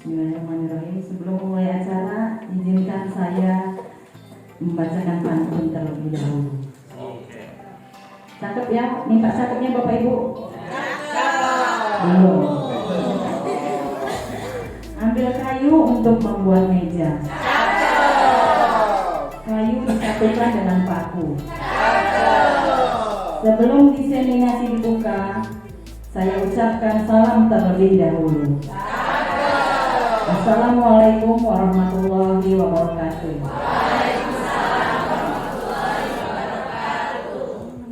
Bismillahirrahmanirrahim. Sebelum mulai acara, izinkan saya membacakan pantun terlebih dahulu. Cakep ya? Minta cakepnya Bapak Ibu? Belum. Ambil kayu untuk membuat meja. Kayu disatukan dengan paku. Sebelum diseminasi dibuka, saya ucapkan salam terlebih dahulu. Assalamualaikum warahmatullahi wabarakatuh.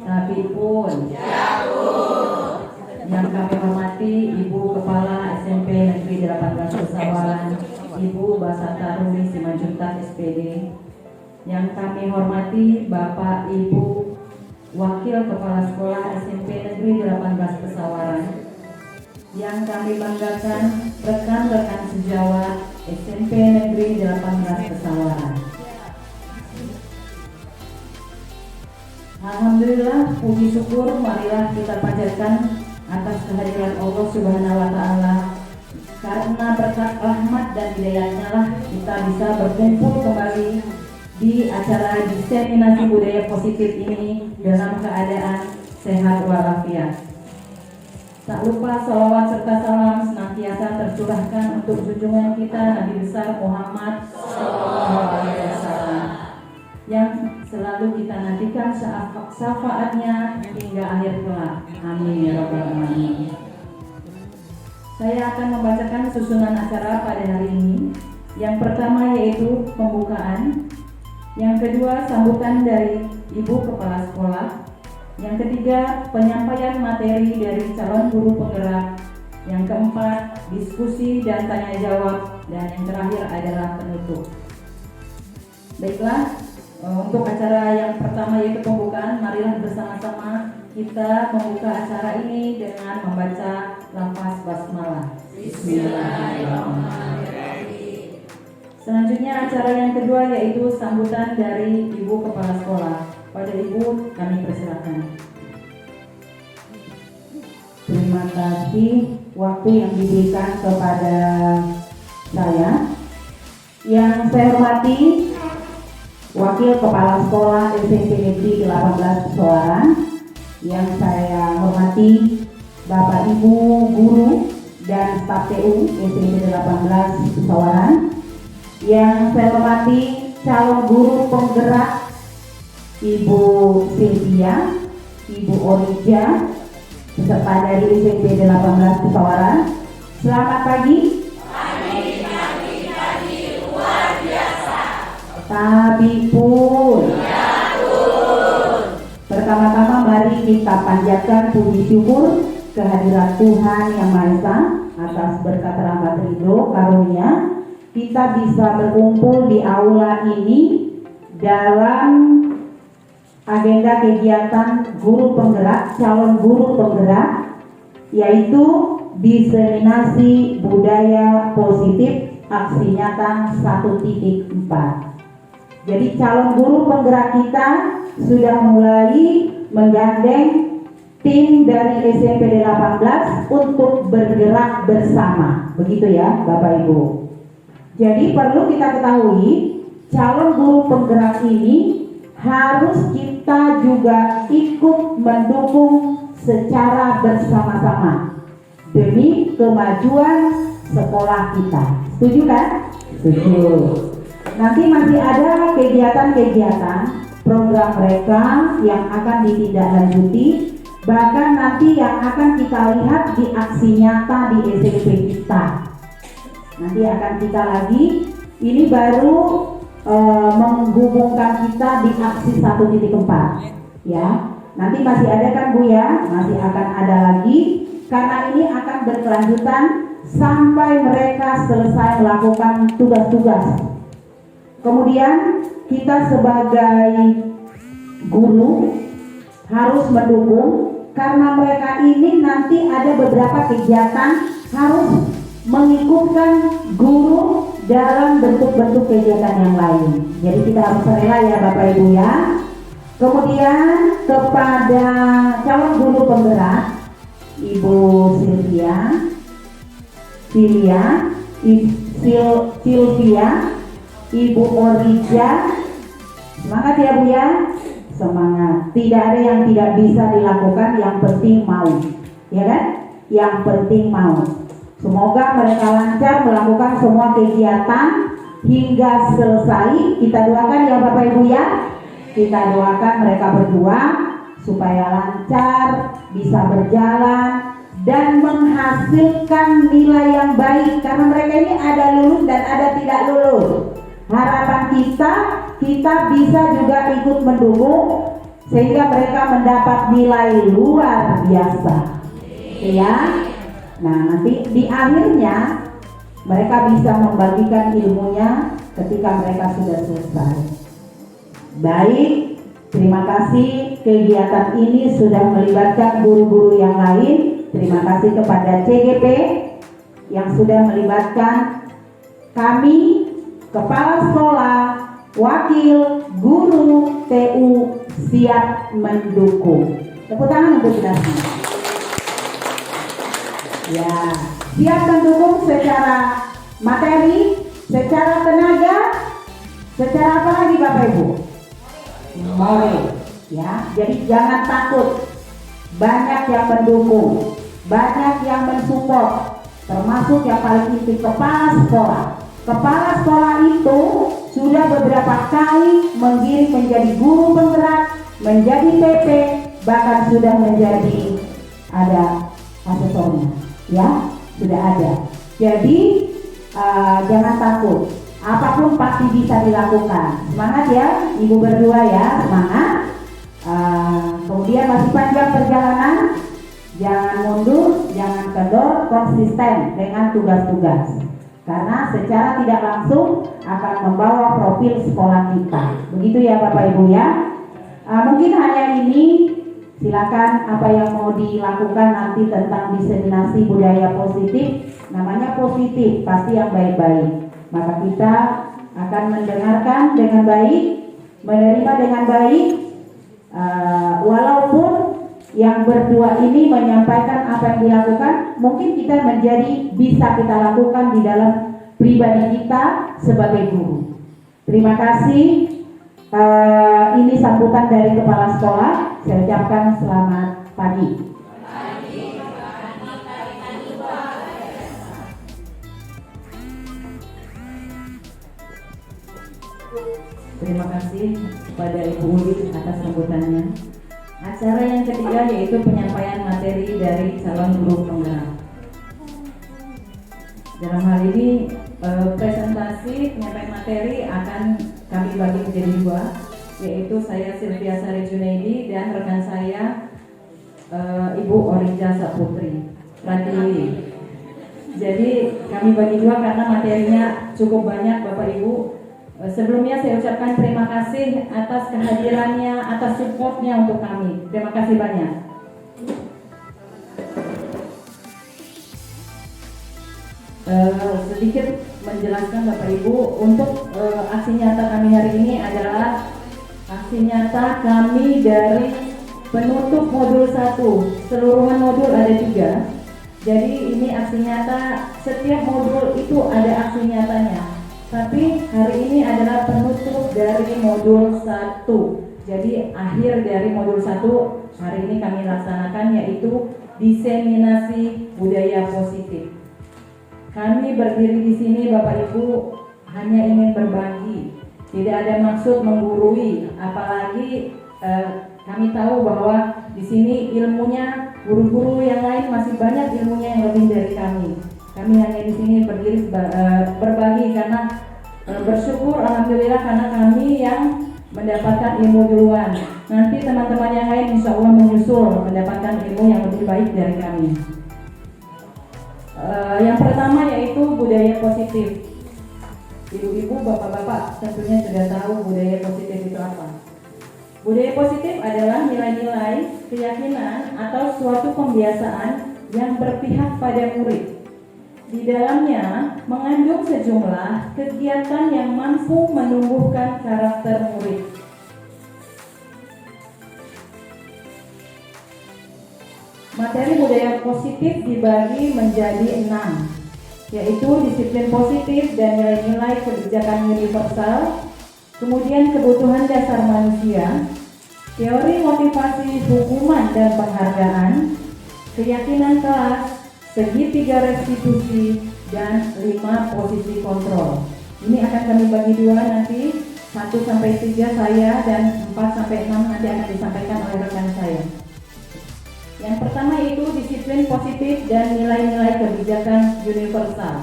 Tapi pun yang kami hormati Ibu Kepala SMP Negeri 18 Pesawaran, Ibu Basataruni Simanjuntak SPD. Yang kami hormati Bapak Ibu Wakil Kepala Sekolah SMP Negeri 18 Pesawaran. Yang kami banggakan rekan-rekan sejawat SMP Negeri 18 Pesawaran. Alhamdulillah, puji syukur marilah kita panjatkan atas kehadiran Allah Subhanahu wa Ta'ala. Karena berkat rahmat dan hidayahnya lah kita bisa berkumpul kembali di acara diseminasi budaya positif ini dalam keadaan sehat walafiat. Tak lupa salawat serta salam senantiasa tercurahkan untuk junjungan kita Nabi besar Muhammad SAW, yang selalu kita nantikan syafaatnya hingga akhir kelak. Amin ya rabbal alamin. Saya akan membacakan susunan acara pada hari ini. Yang pertama yaitu pembukaan. Yang kedua sambutan dari Ibu Kepala Sekolah. Yang ketiga, penyampaian materi dari calon guru penggerak. Yang keempat, diskusi dan tanya jawab. Dan yang terakhir adalah penutup. Baiklah, untuk acara yang pertama yaitu pembukaan, marilah bersama-sama kita membuka acara ini dengan membaca lafaz basmalah. Bismillahirrahmanirrahim. Selanjutnya acara yang kedua yaitu sambutan dari Ibu Kepala Sekolah. Pada Ibu kami persilakan. Terima kasih waktu yang diberikan kepada saya. Yang saya hormati Wakil Kepala Sekolah SMP Negeri 18 Pesawaran. Yang saya hormati Bapak Ibu Guru dan staf TU SMP 18 Pesawaran. Yang saya hormati calon guru penggerak Ibu Sylvia, Ibu Orija, peserta dari SMP 18 Pesawaran. Selamat pagi. Pagi luar biasa. Tapi pun. Pertama-tama mari kita panjatkan puji syukur kehadirat Tuhan Yang Maha Esa atas berkat rahmat ridho karunia kita bisa berkumpul di aula ini dalam agenda kegiatan guru penggerak, calon guru penggerak, yaitu diseminasi budaya positif aksi nyata 1.4. Jadi calon guru penggerak kita sudah mulai menggandeng tim dari SMP 18 untuk bergerak bersama, begitu ya Bapak Ibu. Jadi perlu kita ketahui calon guru penggerak ini harus kita juga ikut mendukung secara bersama-sama demi kemajuan sekolah kita. Setuju kan? Setuju. Nanti masih ada kegiatan-kegiatan program mereka yang akan ditindaklanjuti, bahkan nanti yang akan kita lihat di aksi nyata di SMP kita. Nanti akan kita lagi, ini baru menghubungkan kita di aksi 1.4 ya. Nanti masih ada kan Bu ya, masih akan ada lagi karena ini akan berkelanjutan sampai mereka selesai melakukan tugas-tugas. Kemudian kita sebagai guru harus mendukung karena mereka ini nanti ada beberapa kegiatan harus mengikutkan guru dalam bentuk-bentuk kegiatan yang lain. Jadi kita harus rela ya Bapak Ibu ya. Kemudian kepada calon guru penggerak Ibu Sylvia, Sylvia, Ibu Orija. Semangat ya Bu ya, semangat. Tidak ada yang tidak bisa dilakukan, yang penting mau, ya kan? Yang penting mau. Semoga mereka lancar melakukan semua kegiatan hingga selesai. Kita doakan ya Bapak Ibu ya. Kita doakan mereka berdua supaya lancar, bisa berjalan dan menghasilkan nilai yang baik, karena mereka ini ada lulus dan ada tidak lulus. Harapan kita bisa juga ikut mendukung sehingga mereka mendapat nilai luar biasa, ya. Nah, nanti di akhirnya mereka bisa membagikan ilmunya ketika mereka sudah selesai. Baik, terima kasih. Kegiatan ini sudah melibatkan guru-guru yang lain. Terima kasih kepada CGP yang sudah melibatkan kami, kepala sekolah, wakil, guru, TU siap mendukung. Tepuk tangan untuk kita semua. Ya, siap mendukung secara materi, secara tenaga, secara apa lagi Bapak Ibu? Moral, ya. Jadi jangan takut. Banyak yang mendukung, banyak yang mensupport, termasuk yang paling inti kepala sekolah. Kepala sekolah itu sudah beberapa kali menggiring menjadi guru penggerak, menjadi PP, bahkan sudah menjadi ada asesornya, ya, sudah ada. Jadi jangan takut, apapun pasti bisa dilakukan. Semangat ya Ibu berdua ya, semangat. Kemudian masih panjang perjalanan, jangan mundur, jangan kendor, konsisten dengan tugas-tugas, karena secara tidak langsung akan membawa profil sekolah kita. Begitu ya Bapak Ibu ya. Mungkin hanya ini, silakan apa yang mau dilakukan nanti tentang diseminasi budaya positif. Namanya positif, pasti yang baik-baik. Maka kita akan mendengarkan dengan baik, menerima dengan baik. Walaupun yang berdua ini menyampaikan apa yang dilakukan, mungkin kita bisa kita lakukan di dalam pribadi kita sebagai guru. Terima kasih. Ini sambutan dari kepala sekolah. Saya ucapkan selamat pagi. Terima kasih kepada Ibu Uli atas sambutannya. Acara yang ketiga yaitu penyampaian materi dari calon guru penggerak. Dalam hal ini presentasi penyampaian materi akan kami bagi menjadi dua, yaitu saya Sylvia Sari Junaidi dan rekan saya Ibu Orija Saputri Pratili. Jadi kami bagi dua karena materinya cukup banyak Bapak Ibu. Sebelumnya saya ucapkan terima kasih atas kehadirannya, atas supportnya untuk kami. Terima kasih banyak. Sedikit menjelaskan Bapak Ibu, untuk aksi nyata kami hari ini adalah aksi nyata kami dari penutup modul 1. Seluruhan modul ada 3. Jadi ini aksi nyata, setiap modul itu ada aksi nyatanya. Tapi hari ini adalah penutup dari modul 1. Jadi akhir dari modul 1 hari ini kami laksanakan, yaitu diseminasi budaya positif. Kami berdiri di sini Bapak Ibu hanya ingin berbagi, tidak ada maksud menggurui, apalagi kami tahu bahwa di sini ilmunya guru-guru yang lain masih banyak ilmunya yang lebih dari kami. Kami hanya di sini berdiri berbagi karena bersyukur alhamdulillah karena kami yang mendapatkan ilmu duluan. Nanti teman-teman yang lain insya Allah menyusul mendapatkan ilmu yang lebih baik dari kami. Yang pertama yaitu budaya positif. Ibu-ibu, bapak-bapak tentunya sudah tahu budaya positif itu apa. Budaya positif adalah nilai-nilai, keyakinan atau suatu pembiasaan yang berpihak pada murid. Di dalamnya mengandung sejumlah kegiatan yang mampu menumbuhkan karakter murid. Materi budaya positif dibagi menjadi 6. yaitu disiplin positif dan nilai-nilai kebijakan universal, kemudian kebutuhan dasar manusia, teori motivasi hukuman dan penghargaan, keyakinan kelas, segitiga restitusi, dan 5 posisi kontrol. Ini akan kami bagi dua nanti, 1-3 saya dan 4-6 nanti akan disampaikan oleh rekan saya. Yang pertama itu disiplin positif dan nilai-nilai kebijakan universal.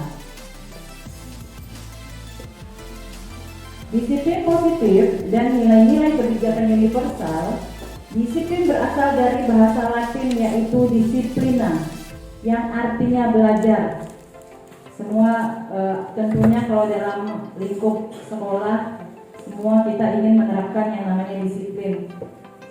Disiplin positif dan nilai-nilai kebijakan universal, disiplin berasal dari bahasa Latin yaitu disiplina, yang artinya belajar. Semua tentunya kalau dalam lingkup sekolah, semua kita ingin menerapkan yang namanya disiplin.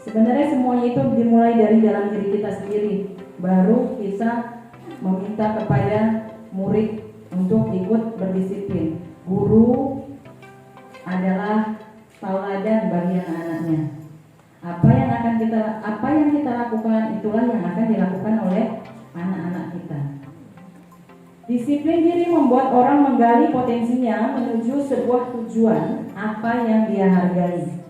Sebenarnya semuanya itu dimulai dari dalam diri kita sendiri, baru kita meminta kepada murid untuk ikut berdisiplin. Guru adalah tauladan bagi anak-anaknya. Apa yang kita lakukan, itulah yang akan dilakukan oleh anak-anak kita. Disiplin diri membuat orang menggali potensinya menuju sebuah tujuan apa yang dia hargai.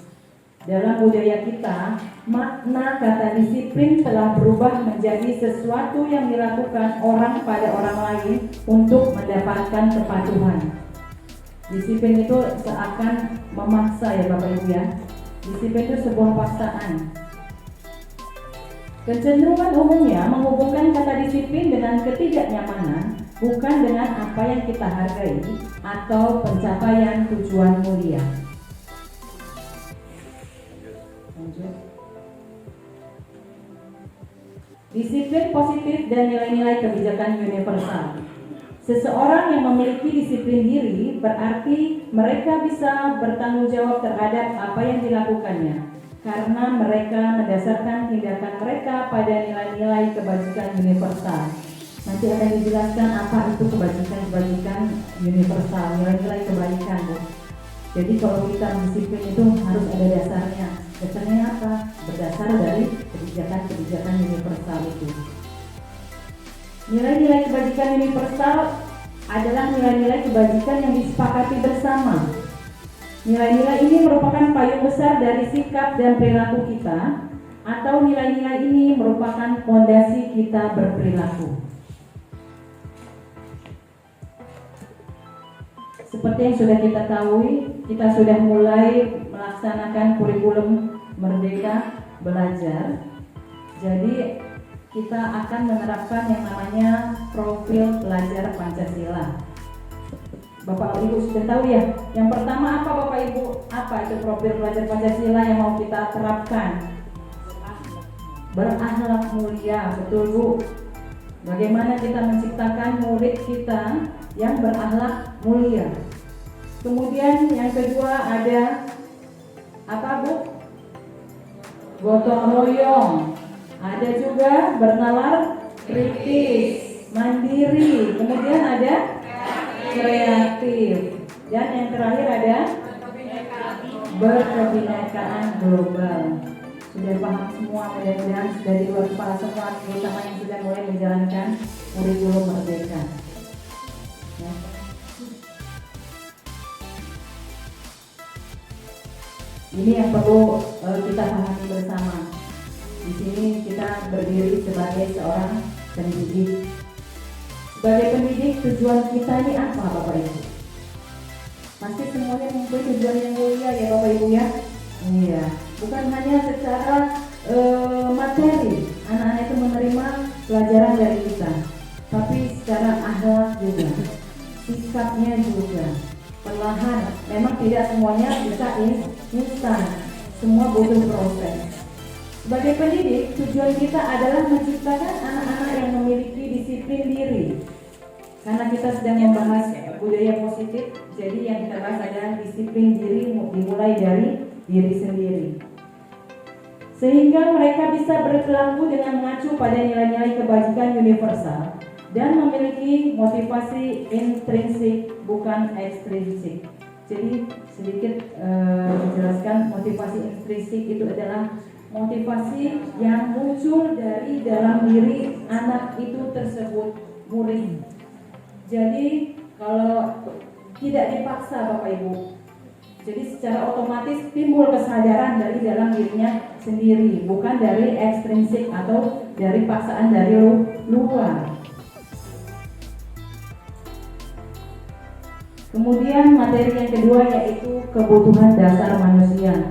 Dalam budaya kita, makna kata disiplin telah berubah menjadi sesuatu yang dilakukan orang pada orang lain untuk mendapatkan kepatuhan. Disiplin itu seakan memaksa ya Bapak Ibu ya. Disiplin itu sebuah paksaan. Kecenderungan umumnya menghubungkan kata disiplin dengan ketidaknyamanan, bukan dengan apa yang kita hargai atau pencapaian tujuan mulia. Disiplin positif dan nilai-nilai kebijakan universal. Seseorang yang memiliki disiplin diri berarti mereka bisa bertanggung jawab terhadap apa yang dilakukannya, karena mereka mendasarkan tindakan mereka pada nilai-nilai kebajikan universal. Nanti akan dijelaskan apa itu kebajikan universal, nilai-nilai kebaikan, Bu. Jadi kalau kita disiplin itu harus ada dasarnya. Dasarnya apa? Berdasar dari kebijakan universal itu. Nilai-nilai kebajikan universal adalah nilai-nilai kebajikan yang disepakati bersama. Nilai-nilai ini merupakan payung besar dari sikap dan perilaku kita, atau nilai-nilai ini merupakan fondasi kita berperilaku. Seperti yang sudah kita ketahui, kita sudah mulai melaksanakan kurikulum Merdeka Belajar. Jadi kita akan menerapkan yang namanya profil pelajar Pancasila. Bapak Ibu sudah tahu ya. Yang pertama apa Bapak Ibu? Apa itu profil pelajar Pancasila yang mau kita terapkan? Berakhlak mulia, betul Bu. Bagaimana kita menciptakan murid kita yang berakhlak mulia. Kemudian yang kedua ada apa Bu? Gotong royong. Ada juga bernalar kritis, mandiri. Kemudian ada kreatif. Dan yang terakhir ada berkebinekaan global. Sudah paham semua, mudah-mudahan sudah di luar kepala semua, terutama yang sudah mulai menjalankan kurikulum Merdeka. Ya. Ini yang perlu kita pahami bersama. Di sini kita berdiri sebagai seorang pendidik. Sebagai pendidik, tujuan kita ini apa Bapak Ibu? Pasti semuanya mempunyai tujuan yang mulia ya Bapak Ibu ya. Iya. Bukan hanya secara materi, anak-anak itu menerima pelajaran dari kita, tapi secara akhlak juga, sikapnya juga. Perlahan, memang tidak semuanya bisa instan, semua butuh proses. Sebagai pendidik, tujuan kita adalah menciptakan anak-anak yang memiliki disiplin diri. Karena kita sedang membahas budaya positif, jadi yang kita bahas adalah disiplin diri dimulai dari diri sendiri. Sehingga mereka bisa berperilaku dengan mengacu pada nilai-nilai kebajikan universal dan memiliki motivasi intrinsik bukan ekstrinsik. Jadi sedikit menjelaskan motivasi intrinsik itu adalah motivasi yang muncul dari dalam diri anak itu tersebut, murid. Jadi kalau tidak dipaksa Bapak Ibu, jadi secara otomatis timbul kesadaran dari dalam dirinya sendiri, bukan dari ekstrinsik atau dari paksaan dari luar. Kemudian materi yang kedua yaitu kebutuhan dasar manusia.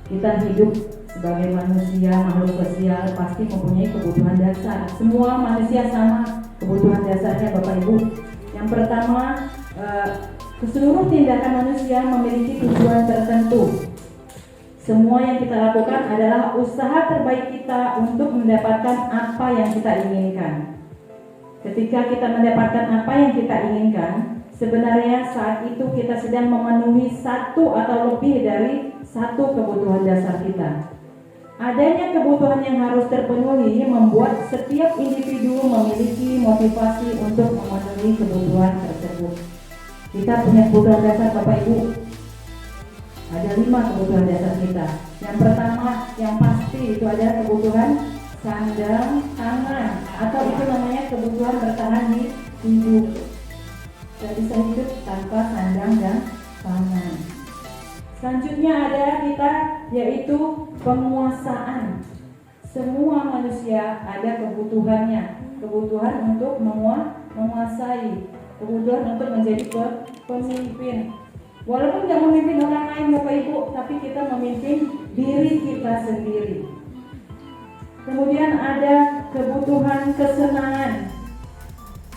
Kita hidup sebagai manusia, makhluk sosial, pasti mempunyai kebutuhan dasar. Semua manusia sama kebutuhan dasarnya Bapak Ibu. Yang pertama, seluruh tindakan manusia memiliki tujuan tertentu. Semua yang kita lakukan adalah usaha terbaik kita untuk mendapatkan apa yang kita inginkan. Ketika kita mendapatkan apa yang kita inginkan, sebenarnya saat itu kita sedang memenuhi satu atau lebih dari satu kebutuhan dasar kita. Adanya kebutuhan yang harus terpenuhi membuat setiap individu memiliki motivasi untuk memenuhi kebutuhan tersebut. Kita punya kebutuhan dasar Bapak Ibu. Ada 5 kebutuhan dasar kita. Yang pertama, yang pasti itu ada kebutuhan sandang pangan, atau itu namanya kebutuhan bertahan hidup. Tidak bisa hidup tanpa sandang dan pangan. Selanjutnya ada kita yaitu penguasaan. Semua manusia ada kebutuhannya, kebutuhan untuk menguasai, kebutuhan untuk menjadi pemimpin. Walaupun tidak memimpin orang lain Bapak Ibu, tapi kita memimpin diri kita sendiri. Kemudian ada kebutuhan kesenangan.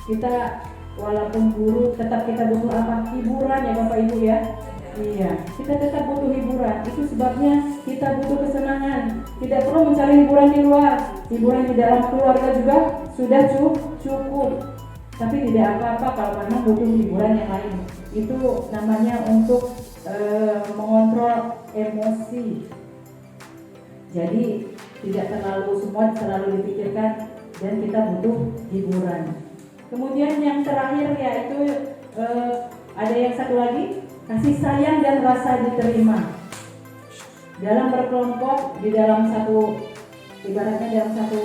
Kita walaupun guru tetap kita butuh apa? Hiburan ya Bapak Ibu ya. Iya, kita tetap butuh hiburan. Itu sebabnya kita butuh kesenangan. Tidak perlu mencari hiburan di luar. Hiburan di dalam keluarga juga sudah cukup. Tapi tidak apa-apa kalau memang butuh hiburan yang lain. Itu namanya untuk mengontrol emosi. Jadi tidak terlalu semua selalu dipikirkan dan kita butuh hiburan. Kemudian yang terakhir yaitu ada yang satu lagi, kasih sayang dan rasa diterima. Dalam berkelompok di dalam satu, ibaratnya dalam satu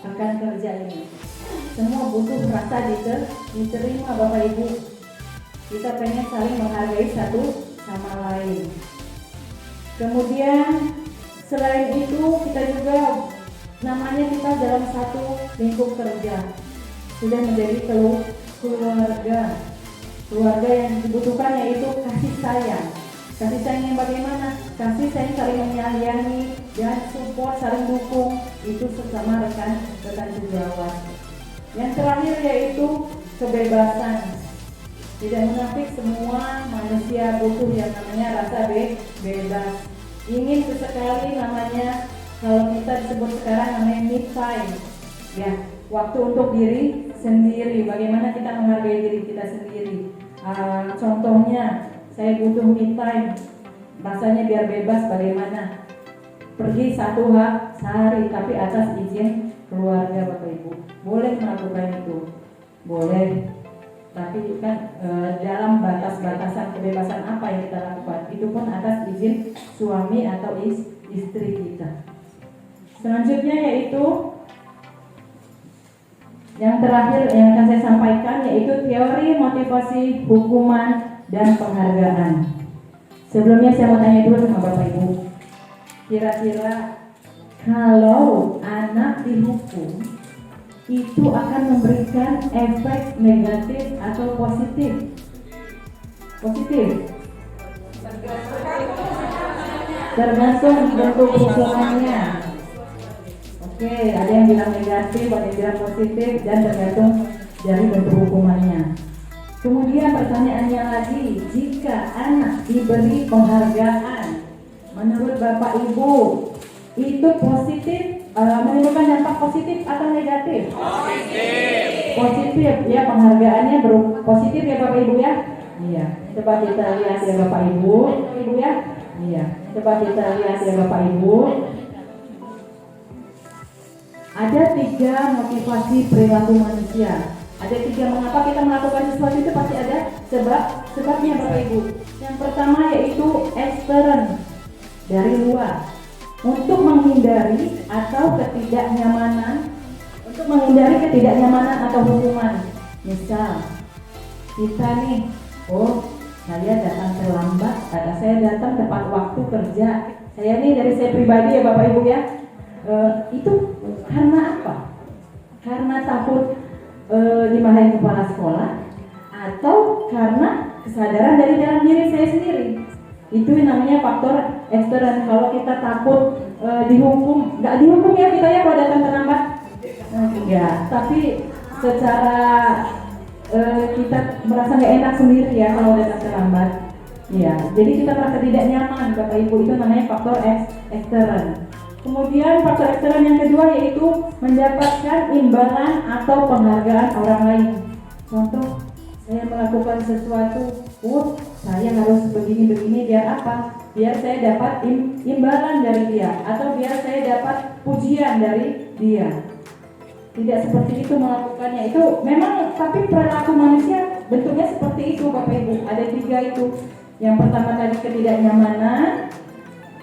rekan kerja ini, semua butuh rasa diterima Bapak Ibu. Kita pengen saling menghargai satu sama lain. Kemudian selain itu kita juga namanya kita dalam satu lingkup kerja sudah menjadi keluarga. Keluarga yang dibutuhkan yaitu kasih sayang. Kasih sayang yang bagaimana? Kasih sayang saling menyayangi dan support, saling dukung. Itu sesama rekan sejawat. Yang terakhir yaitu kebebasan. Tidak munafik, semua manusia butuh yang namanya rasa bebas. Ingin sesekali namanya, kalau kita disebut sekarang namanya me time. Ya, waktu untuk diri sendiri. Bagaimana kita menghargai diri kita sendiri. Contohnya, saya butuh me time. Rasanya biar bebas bagaimana? Pergi satu hari, tapi atas izin keluarga Bapak Ibu. Boleh melakukan itu, boleh. Tapi kan dalam batas-batasan kebebasan apa yang kita lakukan, itu pun atas izin suami atau istri kita. Selanjutnya yaitu yang terakhir yang akan saya sampaikan yaitu teori motivasi, hukuman, dan penghargaan. Sebelumnya saya mau tanya dulu sama Bapak Ibu, kira-kira kalau anak dihukum itu akan memberikan efek negatif atau positif? Positif. Tergantung bentuk hukumannya. Oke, ada yang bilang negatif, ada yang bilang positif, dan tergantung dari bentuk hukumannya. Kemudian pertanyaannya lagi, jika anak diberi penghargaan, menurut Bapak Ibu itu positif? Menimbulkan dampak positif atau negatif? Positif ya, penghargaannya positif ya Bapak Ibu ya. Iya, coba kita lihat ya Bapak Ibu ya. Iya, coba kita lihat ya Bapak Ibu. Ada 3 motivasi perilaku manusia. Ada 3 mengapa kita melakukan sesuatu itu pasti ada sebabnya Bapak Ibu. Yang pertama yaitu ekstern, dari luar. Untuk menghindari atau ketidaknyamanan atau hukuman. Misal, kita nih, oh saya datang terlambat, kata saya datang tepat waktu kerja. Saya nih dari saya pribadi ya Bapak Ibu ya, itu karena apa? Karena takut dimarahin kepala sekolah, atau karena kesadaran dari dalam diri saya sendiri. Itu namanya faktor eksternal. Kalau kita takut dihukum, nggak dihukum ya kita ya kalau datang terlambat, ya. Tapi secara kita merasa nggak enak sendiri ya kalau datang terlambat. Ya, jadi kita merasa tidak nyaman, Bapak Ibu. Itu namanya faktor eksternal. Kemudian faktor eksternal yang kedua yaitu mendapatkan imbalan atau penghargaan orang lain. Contoh, saya melakukan sesuatu, saya harus begini-begini biar apa? Biar saya dapat imbalan dari dia, atau biar saya dapat pujian dari dia. Tidak seperti itu melakukannya. Itu memang, tapi perilaku manusia bentuknya seperti itu Bapak Ibu. Ada 3 itu. Yang pertama tadi ketidaknyamanan,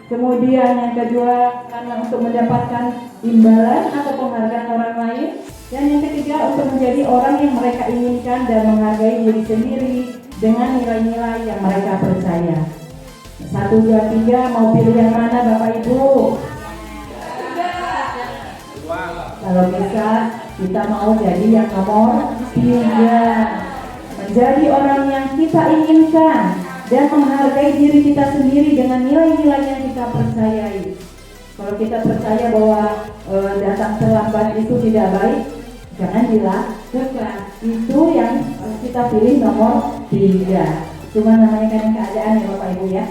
kemudian yang kedua karena untuk mendapatkan imbalan atau penghargaan orang lain, dan yang ketiga untuk menjadi orang yang mereka inginkan dan menghargai diri sendiri dengan nilai-nilai yang mereka percaya. 1, 2, 3, mau pilih yang mana Bapak Ibu? Kalau bisa kita mau jadi yang nomor 3, menjadi orang yang kita inginkan dan menghargai diri kita sendiri dengan nilai-nilai yang kita percayai. Kalau kita percaya bahwa datang terlambat itu tidak baik, jangan dilakukan. Itu yang kita pilih nomor 3. Cuma namanya kan keadaan ya Bapak Ibu ya.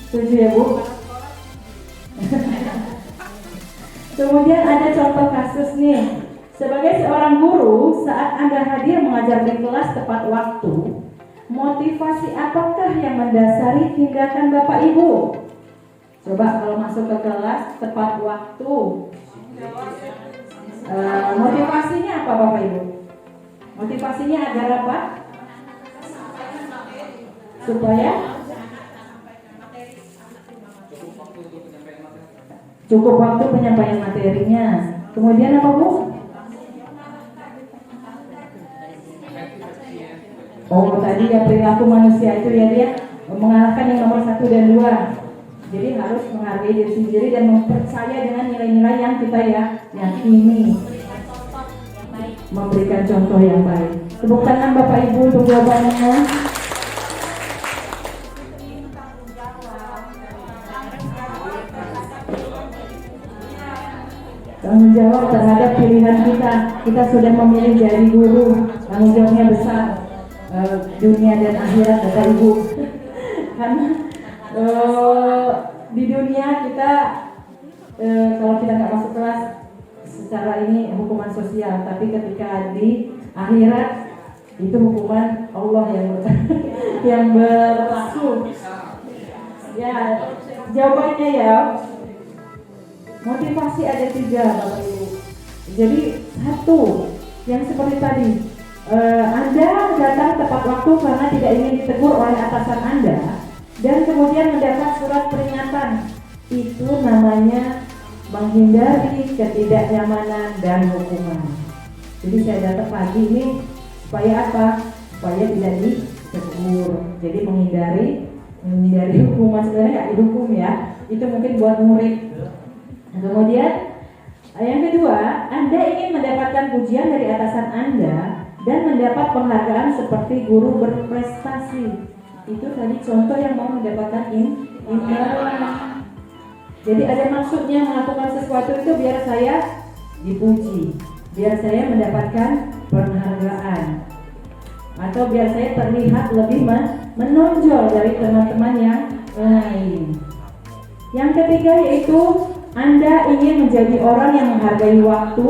Setuju ya Bu? Kemudian ada contoh kasus nih. Sebagai seorang guru, saat Anda hadir mengajar di kelas tepat waktu, motivasi apakah yang mendasari tindakan Bapak Ibu? Coba kalau masuk ke kelas tepat waktu, motivasinya apa Bapak Ibu? Motivasinya agar apa? Supaya cukup waktu penyampaian materinya. Kemudian apa Bu? Oh tadi ya perilaku manusia itu ya dia mengalahkan yang nomor 1 dan 2. Jadi harus menghargai diri sendiri dan mempercaya dengan nilai-nilai yang kita yakini. Memberikan contoh yang baik. Tepuk tangan Bapak Ibu untuk jawabannya. Tanggung jawab terhadap pilihan kita. Kita sudah memilih jadi guru. Tanggung jawabnya besar. Dunia dan akhirat Bapak Ibu. Karena di dunia kita kalau kita nggak masuk kelas secara ini hukuman sosial, tapi ketika di akhirat itu hukuman Allah yang berlaku. Ya, jawabannya ya motivasi ada 3 Bapak Ibu. Jadi 1 yang seperti tadi, Anda datang tepat waktu karena tidak ingin ditegur oleh atasan Anda dan kemudian mendapat surat peringatan. Itu namanya menghindari ketidaknyamanan dan hukuman. Jadi saya datang pagi ini supaya apa? Supaya tidak ditegur. Jadi menghindari hukuman, sebenarnya nggak dihukum ya. Itu mungkin buat murid. Nah, kemudian yang kedua, Anda ingin mendapatkan pujian dari atasan Anda dan mendapat penghargaan seperti guru berprestasi. Itu tadi contoh yang mau mendapatkan imbalan. Jadi ada maksudnya melakukan sesuatu itu biar saya dipuji, biar saya mendapatkan penghargaan, atau biar saya terlihat lebih menonjol dari teman-teman yang lain. Yang ketiga yaitu Anda ingin menjadi orang yang menghargai waktu,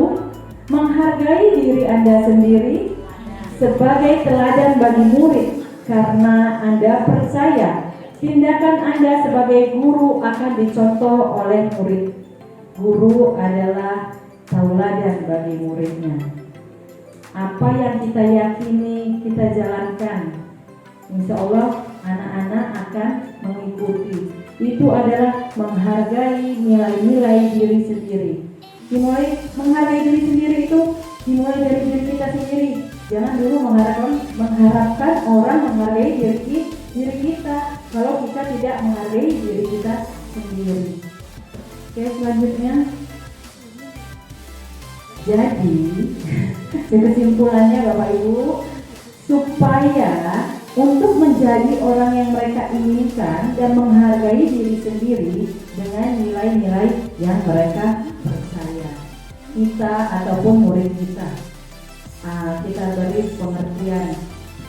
menghargai diri Anda sendiri sebagai teladan bagi murid, karena Anda percaya tindakan Anda sebagai guru akan dicontoh oleh murid. Guru adalah tauladan bagi muridnya. Apa yang kita yakini, kita jalankan. Insya Allah anak-anak akan mengikuti. Itu adalah menghargai nilai-nilai diri sendiri. Dimulai menghargai diri sendiri itu dimulai dari diri kita sendiri. Jangan dulu mengharapkan orang menghargai diri kita kalau kita tidak menghargai diri kita sendiri. Oke, selanjutnya. Jadi, kesimpulannya Bapak Ibu, supaya untuk menjadi orang yang mereka inginkan dan menghargai diri sendiri dengan nilai-nilai yang mereka percaya, kita ataupun murid kita, kita beri pengertian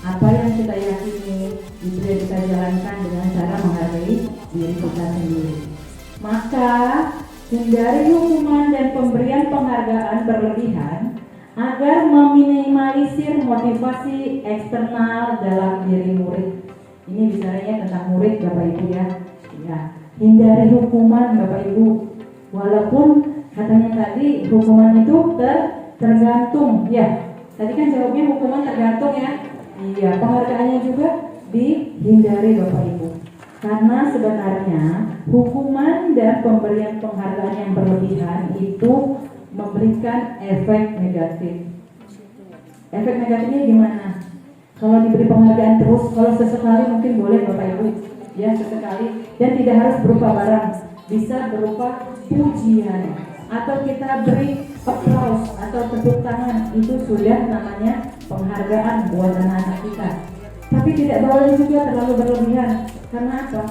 apa yang kita yakini itu yang kita jalankan dengan cara menghargai diri kita sendiri. Maka hindari hukuman dan pemberian penghargaan berlebihan agar meminimalisir motivasi eksternal dalam diri murid. Ini bicaranya tentang murid Bapak Ibu ya. Hindari hukuman Bapak Ibu. Walaupun katanya tadi hukuman itu tergantung ya. Tadi kan jawabnya hukuman tergantung ya. Iya, penghargaannya juga dihindari Bapak Ibu. Karena sebenarnya hukuman dan pemberian penghargaan yang berlebihan itu memberikan efek negatif. Efek negatifnya gimana? Kalau diberi penghargaan terus, kalau sesekali mungkin boleh Bapak Ibu, ya sesekali, dan tidak harus berupa barang, bisa berupa pujian, atau kita beri applause atau tepuk tangan, itu sudah namanya penghargaan buat anak-anak kita. Tapi tidak boleh juga terlalu berlebihan. Karena apa?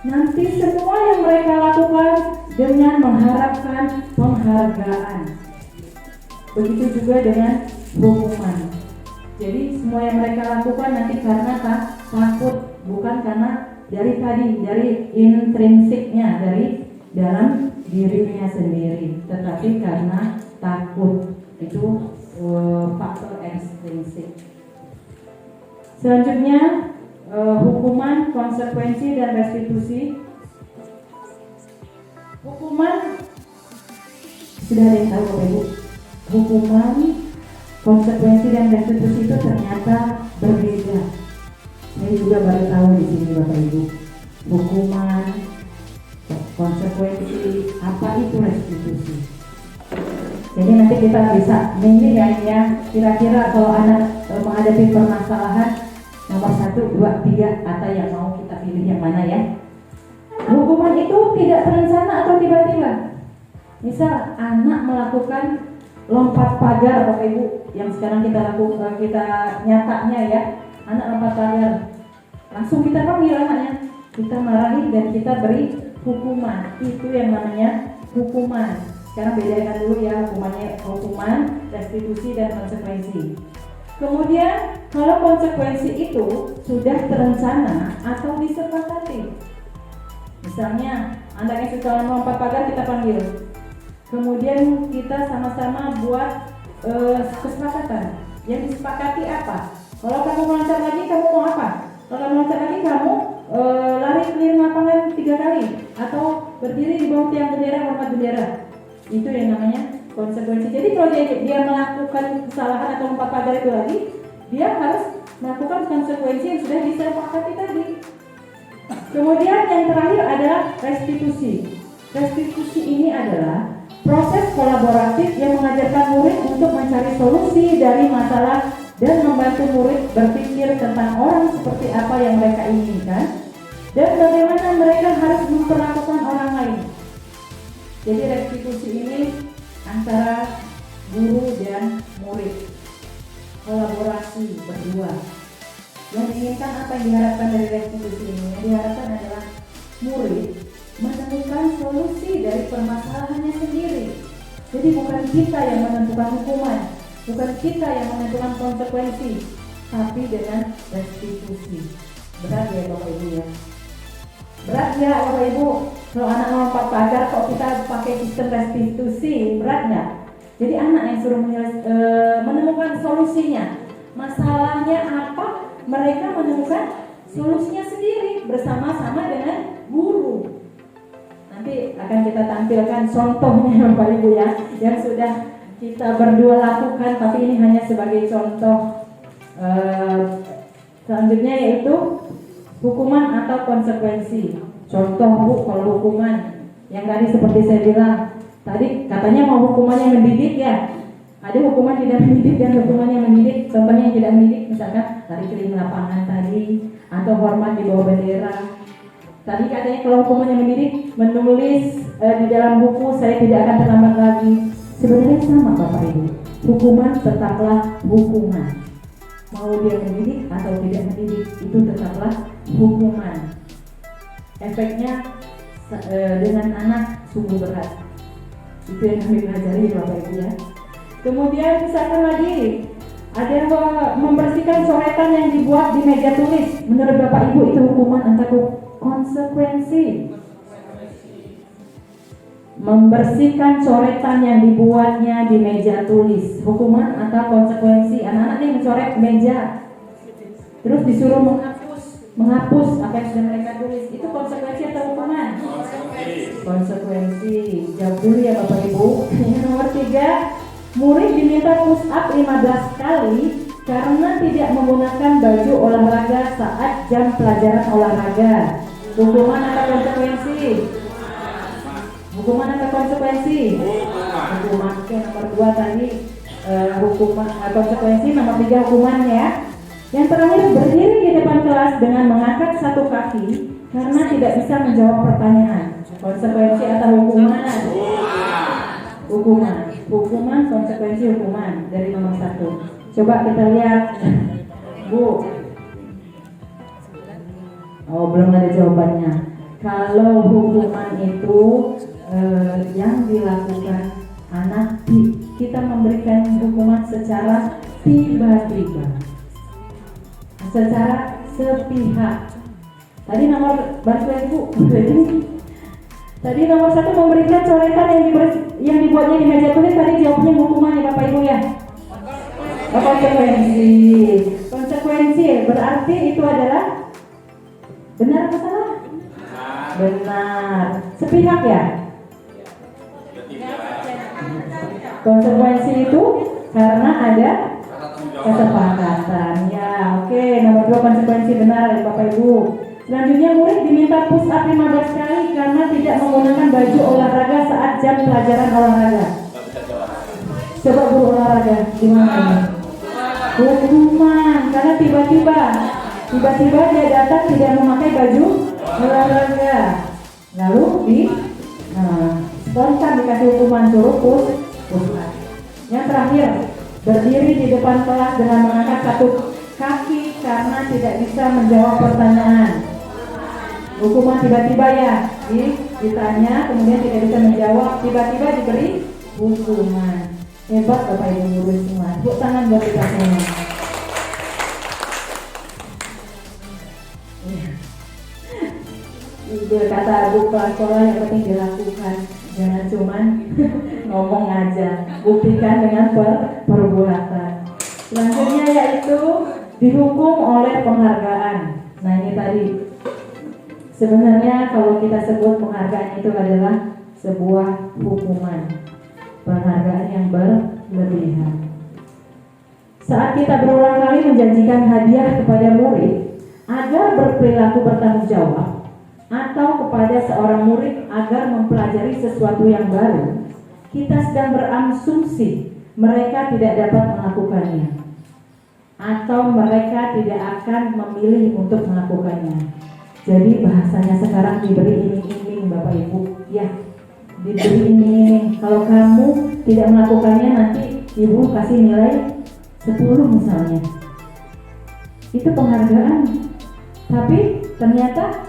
Nanti semua yang mereka lakukan dengan mengharapkan penghargaan. Begitu juga dengan hukuman. Jadi semua yang mereka lakukan nanti karena takut, bukan karena dari intrinsiknya, dari dalam dirinya sendiri, tetapi karena takut. Itu faktor ekstrinsik. Selanjutnya hukuman, konsekuensi, dan restitusi. Hukuman sudah ada yang tahu Bapak Ibu. Hukuman, konsekuensi, dan restitusi itu ternyata berbeda. Saya juga baru tahu di sini Bapak Ibu. Hukuman, konsekuensi, apa itu restitusi? Jadi nanti kita bisa milih ya, kira-kira kalau anak menghadapi permasalahan nomor 1, 2, 3, atau yang mau kita pilih yang mana ya. Hukuman itu tidak terencana atau tiba-tiba. Misal anak melakukan lompat pagar Bapak Ibu, yang sekarang kita lakukan, kita nyatanya ya, anak lompat pagar, langsung kita panggil anaknya, kita marahi dan kita beri hukuman. Itu yang namanya hukuman. Sekarang bedakan dulu ya hukuman, restitusi, dan konsekuensi. Kemudian kalau konsekuensi itu sudah terencana atau disepakati. Misalnya anaknya suka melompat pagar, kita panggil. Kemudian kita sama-sama buat kesepakatan. Yang disepakati apa? Kalau kamu meloncat lagi, kamu mau apa? Kalau meloncat lagi, kamu lari keliling lapangan 3 kali, atau berdiri di bawah tiang bendera, hormat bendera. Itu yang namanya konsekuensi. Jadi kalau dia melakukan kesalahan atau lompat pagar itu lagi, dia harus melakukan konsekuensi yang sudah disepakati tadi. Kemudian yang terakhir adalah restitusi. Restitusi ini adalah proses kolaboratif yang mengajarkan murid untuk mencari solusi dari masalah dan membantu murid berpikir tentang orang seperti apa yang mereka inginkan dan bagaimana mereka harus memperlakukan orang lain. Jadi restitusi ini antara guru dan murid, kolaborasi berdua. Yang diinginkan apa yang diharapkan dari restitusi ini? Yang diharapkan adalah murid menemukan solusi dari permasalahannya sendiri. Jadi bukan kita yang menentukan hukuman, bukan kita yang menentukan konsekuensi, tapi dengan restitusi. Berat ya Bapak Ibu ya? Berat ya Bapak Ibu? Kalau anak lompat pagar kok kita pakai sistem restitusi, berat nggak? Jadi anak yang suruh menemukan solusinya. Masalahnya apa? Mereka menemukan solusinya sendiri bersama-sama dengan guru. Nanti akan kita tampilkan contohnya Bapak Ibu ya, yang sudah kita berdua lakukan, tapi ini hanya sebagai contoh. Selanjutnya yaitu hukuman atau konsekuensi. Contoh Bu, kalau hukuman yang tadi seperti saya bilang, tadi katanya mau hukumannya mendidik ya. Ada hukuman tidak mendidik dan hukuman yang mendidik. Contohnya yang tidak mendidik, misalkan lari keliling lapangan tadi, atau hormat di bawah bendera. Tadi katanya kalau hukuman yang mendidik, menulis di dalam buku saya tidak akan terlambat lagi. Sebenarnya sama Bapak Ibu. Hukuman tetaplah hukuman. Mau dia mendidik atau tidak mendidik, itu tetaplah hukuman. Efeknya dengan anak sungguh berat. Itu yang kami pelajari Bapak Ibu ya. Kemudian misalkan lagi ada yang membersihkan coretan yang dibuat di meja tulis. Menurut Bapak Ibu itu hukuman atau konsekuensi? Membersihkan coretan yang dibuatnya di meja tulis, hukuman atau konsekuensi? Anak-anak yang mencoret meja terus disuruh menghapus apa yang sudah mereka tulis, itu konsekuensi atau hukuman? Konsekuensi. Jawab dulu ya Bapak Ibu. Yang nomor 3, murid diminta push up 15 kali karena tidak menggunakan baju olahraga saat jam pelajaran olahraga. Hukuman atau konsekuensi? Hukuman atau konsekuensi? Hukuman. Oke, nomor 2 tadi hukuman, konsekuensi. Nomor 3 hukuman ya. Yang terakhir, berdiri di depan kelas dengan mengangkat satu kaki karena tidak bisa menjawab pertanyaan. Konsekuensi atau hukuman? Hukuman. Hukuman, konsekuensi, hukuman dari nomor 1. Coba kita lihat, Bu. Oh, belum ada jawabannya. Kalau hukuman itu yang dilakukan anak, kita memberikan hukuman secara tiba-tiba, secara sepihak. Tadi nomor bantuan Ibu. Tadi nomor 1 memberikan coretan yang dibuatnya di meja tulis. Tadi jawabnya hukuman ya Bapak Ibu ya. Konsekuensi. Konsekuensi berarti itu adalah benar atau salah? Benar. Sepihak ya. Konsekuensi itu karena ada kesepakatan. Ya, oke. Nomor 2 konsekuensi benar ya Bapak Ibu. Selanjutnya, murid diminta push up 15 kali karena tidak menggunakan baju olahraga saat jam pelajaran olahraga. Coba guru olahraga gimana ini? Hukuman, karena tiba-tiba dia datang tidak memakai baju olahraga. Lalu spontan dikasih hukuman, suruh push up. Yang terakhir, berdiri di depan kelas dengan mengangkat satu kaki karena tidak bisa menjawab pertanyaan. Hukuman tiba-tiba ya, ditanya kemudian tidak bisa menjawab, tiba-tiba diberi hukuman. Hebat Bapak Ibu guru semua. Tepuk tangan buat kita semua. Itu kata Bu kepala sekolah yang penting dilakukan, jangan cuman ngomong aja, buktikan dengan perbuatan. Selanjutnya yaitu dihukum oleh penghargaan. Nah ini tadi. Sebenarnya kalau kita sebut penghargaan itu adalah sebuah hukuman, penghargaan yang berlebihan. Saat kita berulang kali menjanjikan hadiah kepada murid agar berperilaku bertanggung jawab, atau kepada seorang murid agar mempelajari sesuatu yang baru, kita sedang berasumsi mereka tidak dapat melakukannya, atau mereka tidak akan memilih untuk melakukannya. Jadi bahasanya sekarang diberi iming-iming Bapak Ibu, ya, diberi iming-iming. Kalau kamu tidak melakukannya nanti Ibu kasih nilai 10 misalnya. Itu penghargaan. Tapi ternyata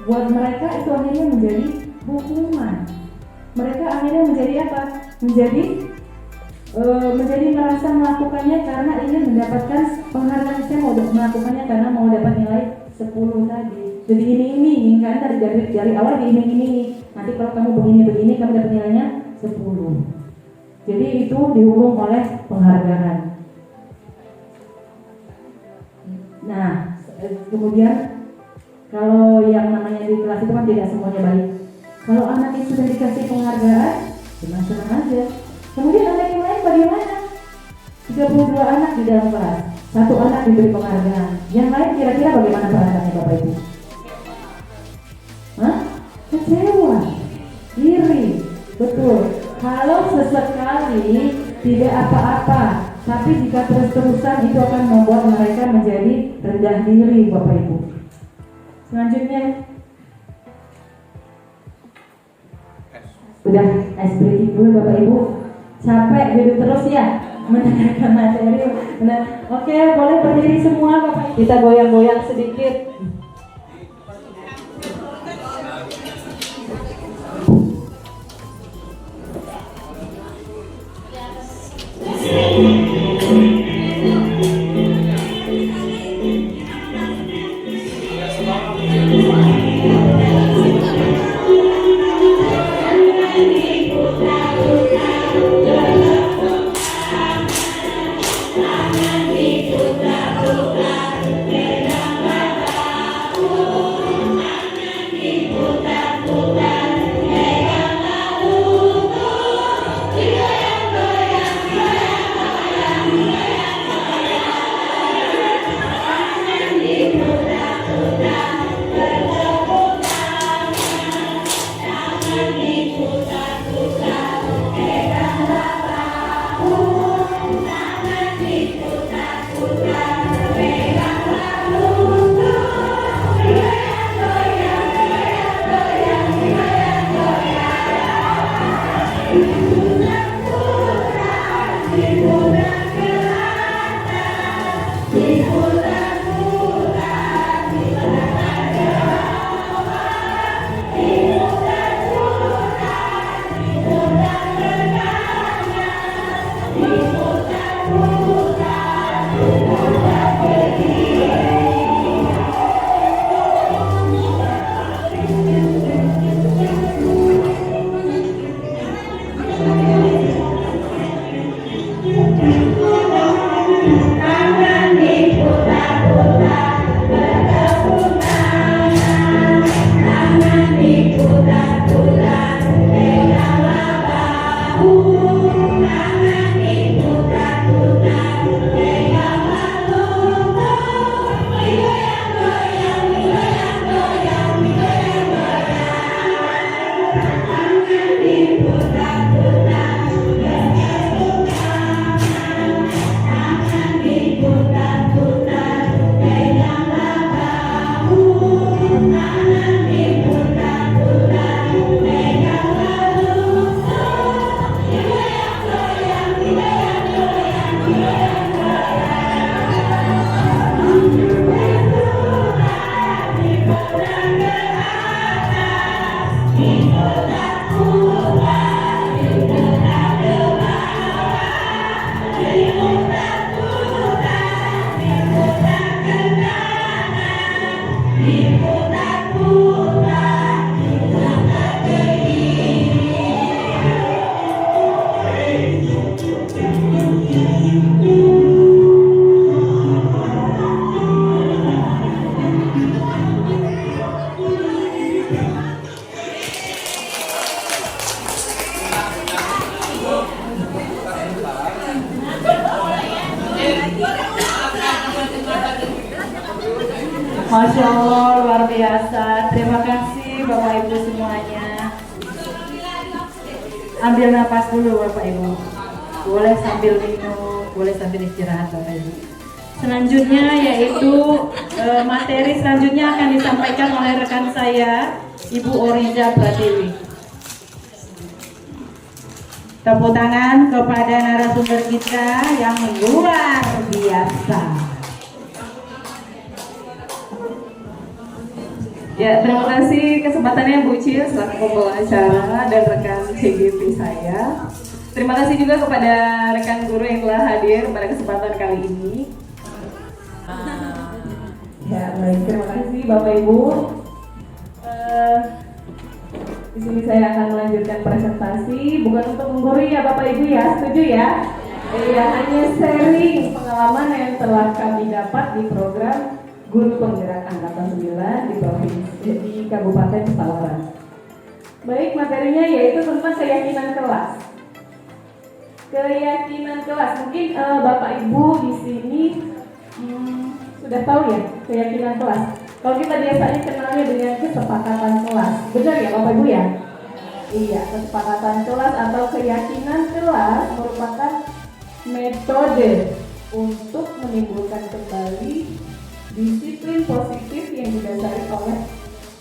buat mereka itu akhirnya menjadi hukuman. Mereka akhirnya menjadi apa? Menjadi merasa melakukannya karena ingin mendapatkan penghargaan. Saya mau melakukannya karena mau dapat nilai 10 tadi. Jadi ini kan dari awal diiming-imingi. Nanti kalau kamu begini kamu dapat nilainya 10. Jadi itu dihukum oleh penghargaan. Nah, kemudian kalau yang namanya di kelas itu kan tidak semuanya baik. Kalau anak itu sudah dikasih penghargaan, senang-senang aja. Kemudian anak yang lain bagaimana? 32 anak di dalam kelas, 1 anak diberi penghargaan. Yang lain kira-kira bagaimana perasaannya Bapak Ibu? Kecewa, iri, betul. Kalau sesekali tidak apa-apa. Tapi jika terus-terusan itu akan membuat mereka menjadi rendah diri, Bapak Ibu. Selanjutnya, udah ice breaking dulu Bapak Ibu. Capek duduk terus ya mendengarkan materi. Nah, oke, boleh berdiri semua Bapak Ibu. Kita goyang-goyang sedikit. Masya Allah, luar biasa. Terima kasih Bapak Ibu semuanya. Ambil napas dulu Bapak Ibu. Boleh sambil minum, boleh sambil istirahat Bapak Ibu. Selanjutnya yaitu materi selanjutnya akan disampaikan oleh rekan saya, Ibu Oriza Pratiwi. Tepuk tangan kepada narasumber kita yang luar biasa. Ya, terima kasih kesempatannya Bu Cil selaku pembawa acara dan rekan CGP saya. Terima kasih juga kepada rekan guru yang telah hadir pada kesempatan kali ini. Ya, baik, terima kasih Bapak Ibu. Di sini saya akan melanjutkan presentasi, bukan untuk menggurui ya Bapak Ibu ya, setuju ya? Ya, hanya sharing pengalaman yang telah kami dapat di program Guru Penggerak Angkatan 9 di provinsi di Kabupaten Pekalongan. Baik, materinya yaitu tentang keyakinan kelas. Keyakinan kelas, mungkin Bapak Ibu di sini sudah tahu ya keyakinan kelas. Kalau kita biasanya kenalnya dengan kesepakatan kelas, benar ya Bapak Ibu ya? Iya, kesepakatan kelas atau keyakinan kelas merupakan metode untuk menimbulkan kembali disiplin positif yang didasari oleh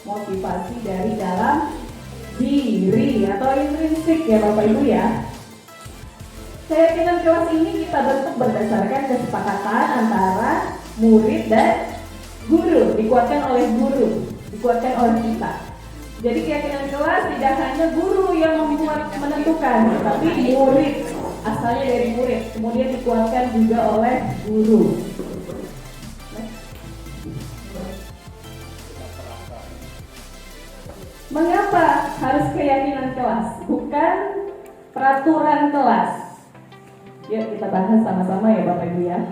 motivasi dari dalam diri atau intrinsik ya Bapak Ibu ya. Keyakinan kelas ini kita bentuk berdasarkan kesepakatan antara murid dan guru, dikuatkan oleh guru, dikuatkan oleh kita. Jadi keyakinan kelas tidak hanya guru yang membuat menentukan, tapi murid, asalnya dari murid, kemudian dikuatkan juga oleh guru. Mengapa harus keyakinan kelas, bukan peraturan kelas? Yuk kita bahas sama-sama ya Bapak Ibu ya.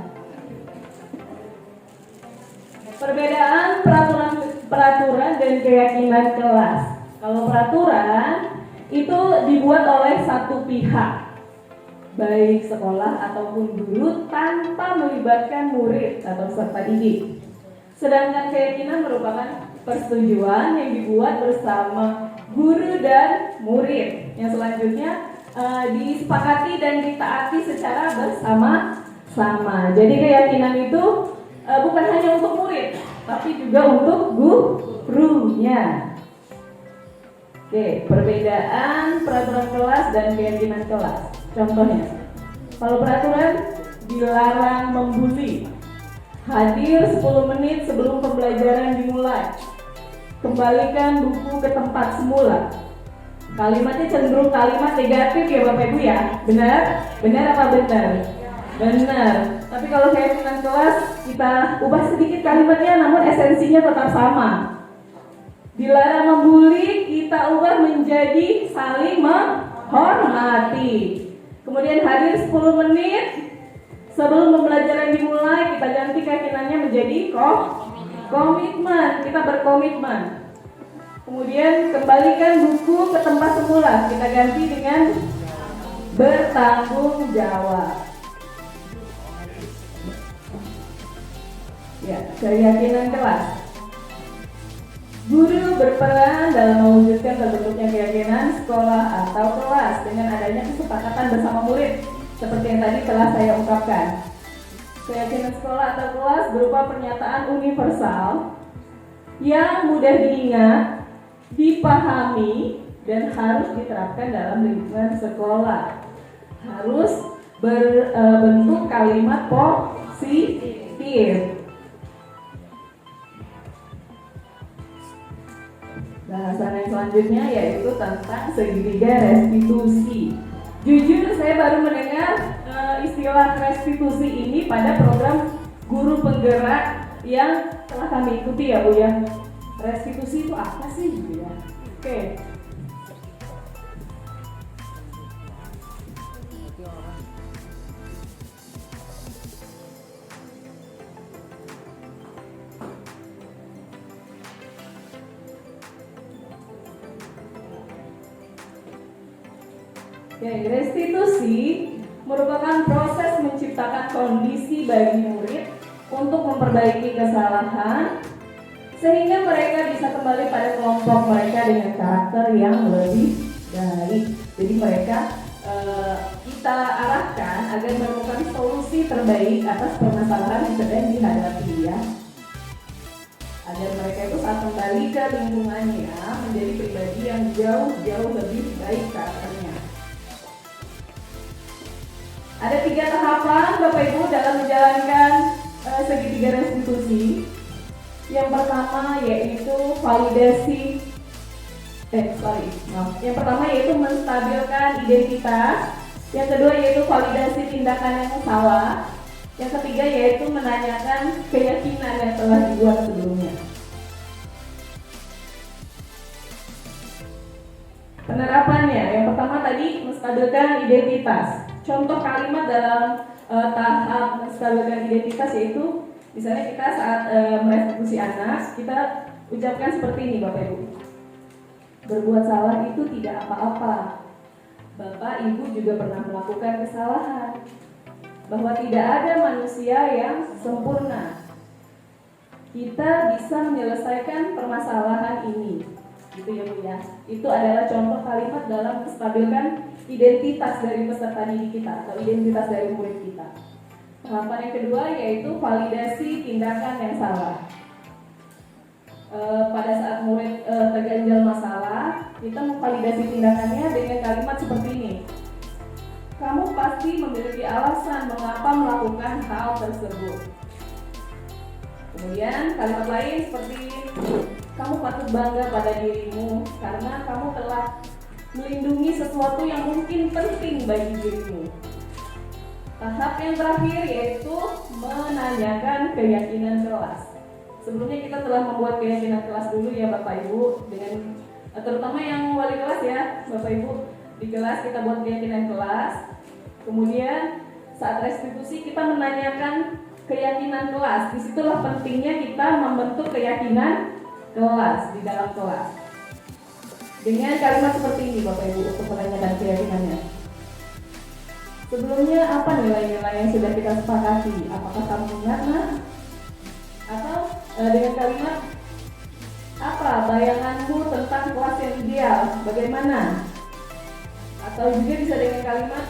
Perbedaan peraturan dan keyakinan kelas. Kalau peraturan itu dibuat oleh satu pihak, baik sekolah ataupun guru, tanpa melibatkan murid atau peserta didik. Sedangkan keyakinan merupakan persetujuan yang dibuat bersama guru dan murid, yang selanjutnya disepakati dan ditaati secara bersama-sama. Jadi keyakinan itu bukan hanya untuk murid, tapi juga untuk gurunya. Oke, perbedaan peraturan kelas dan keyakinan kelas. Contohnya, kalau peraturan dilarang membuli, hadir 10 menit sebelum pembelajaran dimulai, kembalikan buku ke tempat semula. Kalimatnya cenderung kalimat negatif ya Bapak Ibu ya. Benar? Benar apa benar? Benar. Tapi kalau keyakinan kelas kita ubah sedikit kalimatnya, namun esensinya tetap sama. Dilarang membuli kita ubah menjadi saling menghormati. Kemudian hadir 10 menit sebelum pembelajaran dimulai, kita ganti keyakinannya menjadi komitmen. Kita berkomitmen. Kemudian kembalikan buku ke tempat semula, kita ganti dengan bertanggung jawab. Ya, keyakinan kelas. Guru berperan dalam mewujudkan terbentuknya keyakinan sekolah atau kelas dengan adanya kesepakatan bersama murid, seperti yang tadi telah saya ungkapkan. Keyakinan sekolah atau kelas berupa pernyataan universal yang mudah diingat, dipahami, dan harus diterapkan dalam lingkungan sekolah. Harus berbentuk kalimat positif. Bahasan yang selanjutnya yaitu tentang segitiga restitusi. Jujur saya baru mendengar istilah restitusi ini pada program guru penggerak yang telah kami ikuti ya Bu ya. Restitusi itu apa sih gitu ya? Oke. Restitusi merupakan proses menciptakan kondisi bagi murid untuk memperbaiki kesalahan sehingga mereka bisa kembali pada kelompok mereka dengan karakter yang lebih baik. Jadi mereka kita arahkan agar menemukan solusi terbaik atas permasalahan yang sedang dihadapi ya. Agar mereka itu saat kembali ke lingkungannya menjadi pribadi yang jauh lebih baik karakternya. Ada 3 tahapan Bapak Ibu dalam menjalankan segitiga restitusi. Yang pertama yaitu validasi. Yang pertama yaitu menstabilkan identitas. Yang kedua yaitu validasi tindakan yang salah. Yang ketiga yaitu menanyakan keyakinan yang telah dibuat sebelumnya. Penerapannya, yang pertama tadi menstabilkan identitas. Contoh kalimat dalam tahap menstabilkan identitas yaitu misalnya kita saat merestitusi anak, kita ucapkan seperti ini Bapak Ibu. Berbuat salah itu tidak apa-apa. Bapak Ibu juga pernah melakukan kesalahan. Bahwa tidak ada manusia yang sempurna. Kita bisa menyelesaikan permasalahan ini. Gitu ya Bu ya. Itu adalah contoh kalimat dalam menstabilkan identitas dari peserta didik kita atau identitas dari murid kita. Tahapan yang kedua yaitu validasi tindakan yang salah. Pada saat murid terganjal masalah, kita memvalidasi tindakannya dengan kalimat seperti ini. Kamu pasti memiliki alasan mengapa melakukan hal tersebut. Kemudian kalimat lain seperti kamu patut bangga pada dirimu karena kamu telah melindungi sesuatu yang mungkin penting bagi dirimu. Tahap yang terakhir yaitu menanyakan keyakinan kelas. Sebelumnya kita telah membuat keyakinan kelas dulu ya Bapak Ibu, dengan terutama yang wali kelas ya Bapak Ibu. Di kelas kita buat keyakinan kelas. Kemudian saat restitusi kita menanyakan keyakinan kelas. Disitulah pentingnya kita membentuk keyakinan kelas di dalam kelas. Dengan kalimat seperti ini Bapak Ibu untuk menanyakan keyakinannya. Sebelumnya apa nilai-nilai yang sudah kita sepakati? Apakah kamu ingat nak? Atau dengan kalimat apa bayanganmu tentang kelas yang ideal? Bagaimana? Atau juga bisa dengan kalimat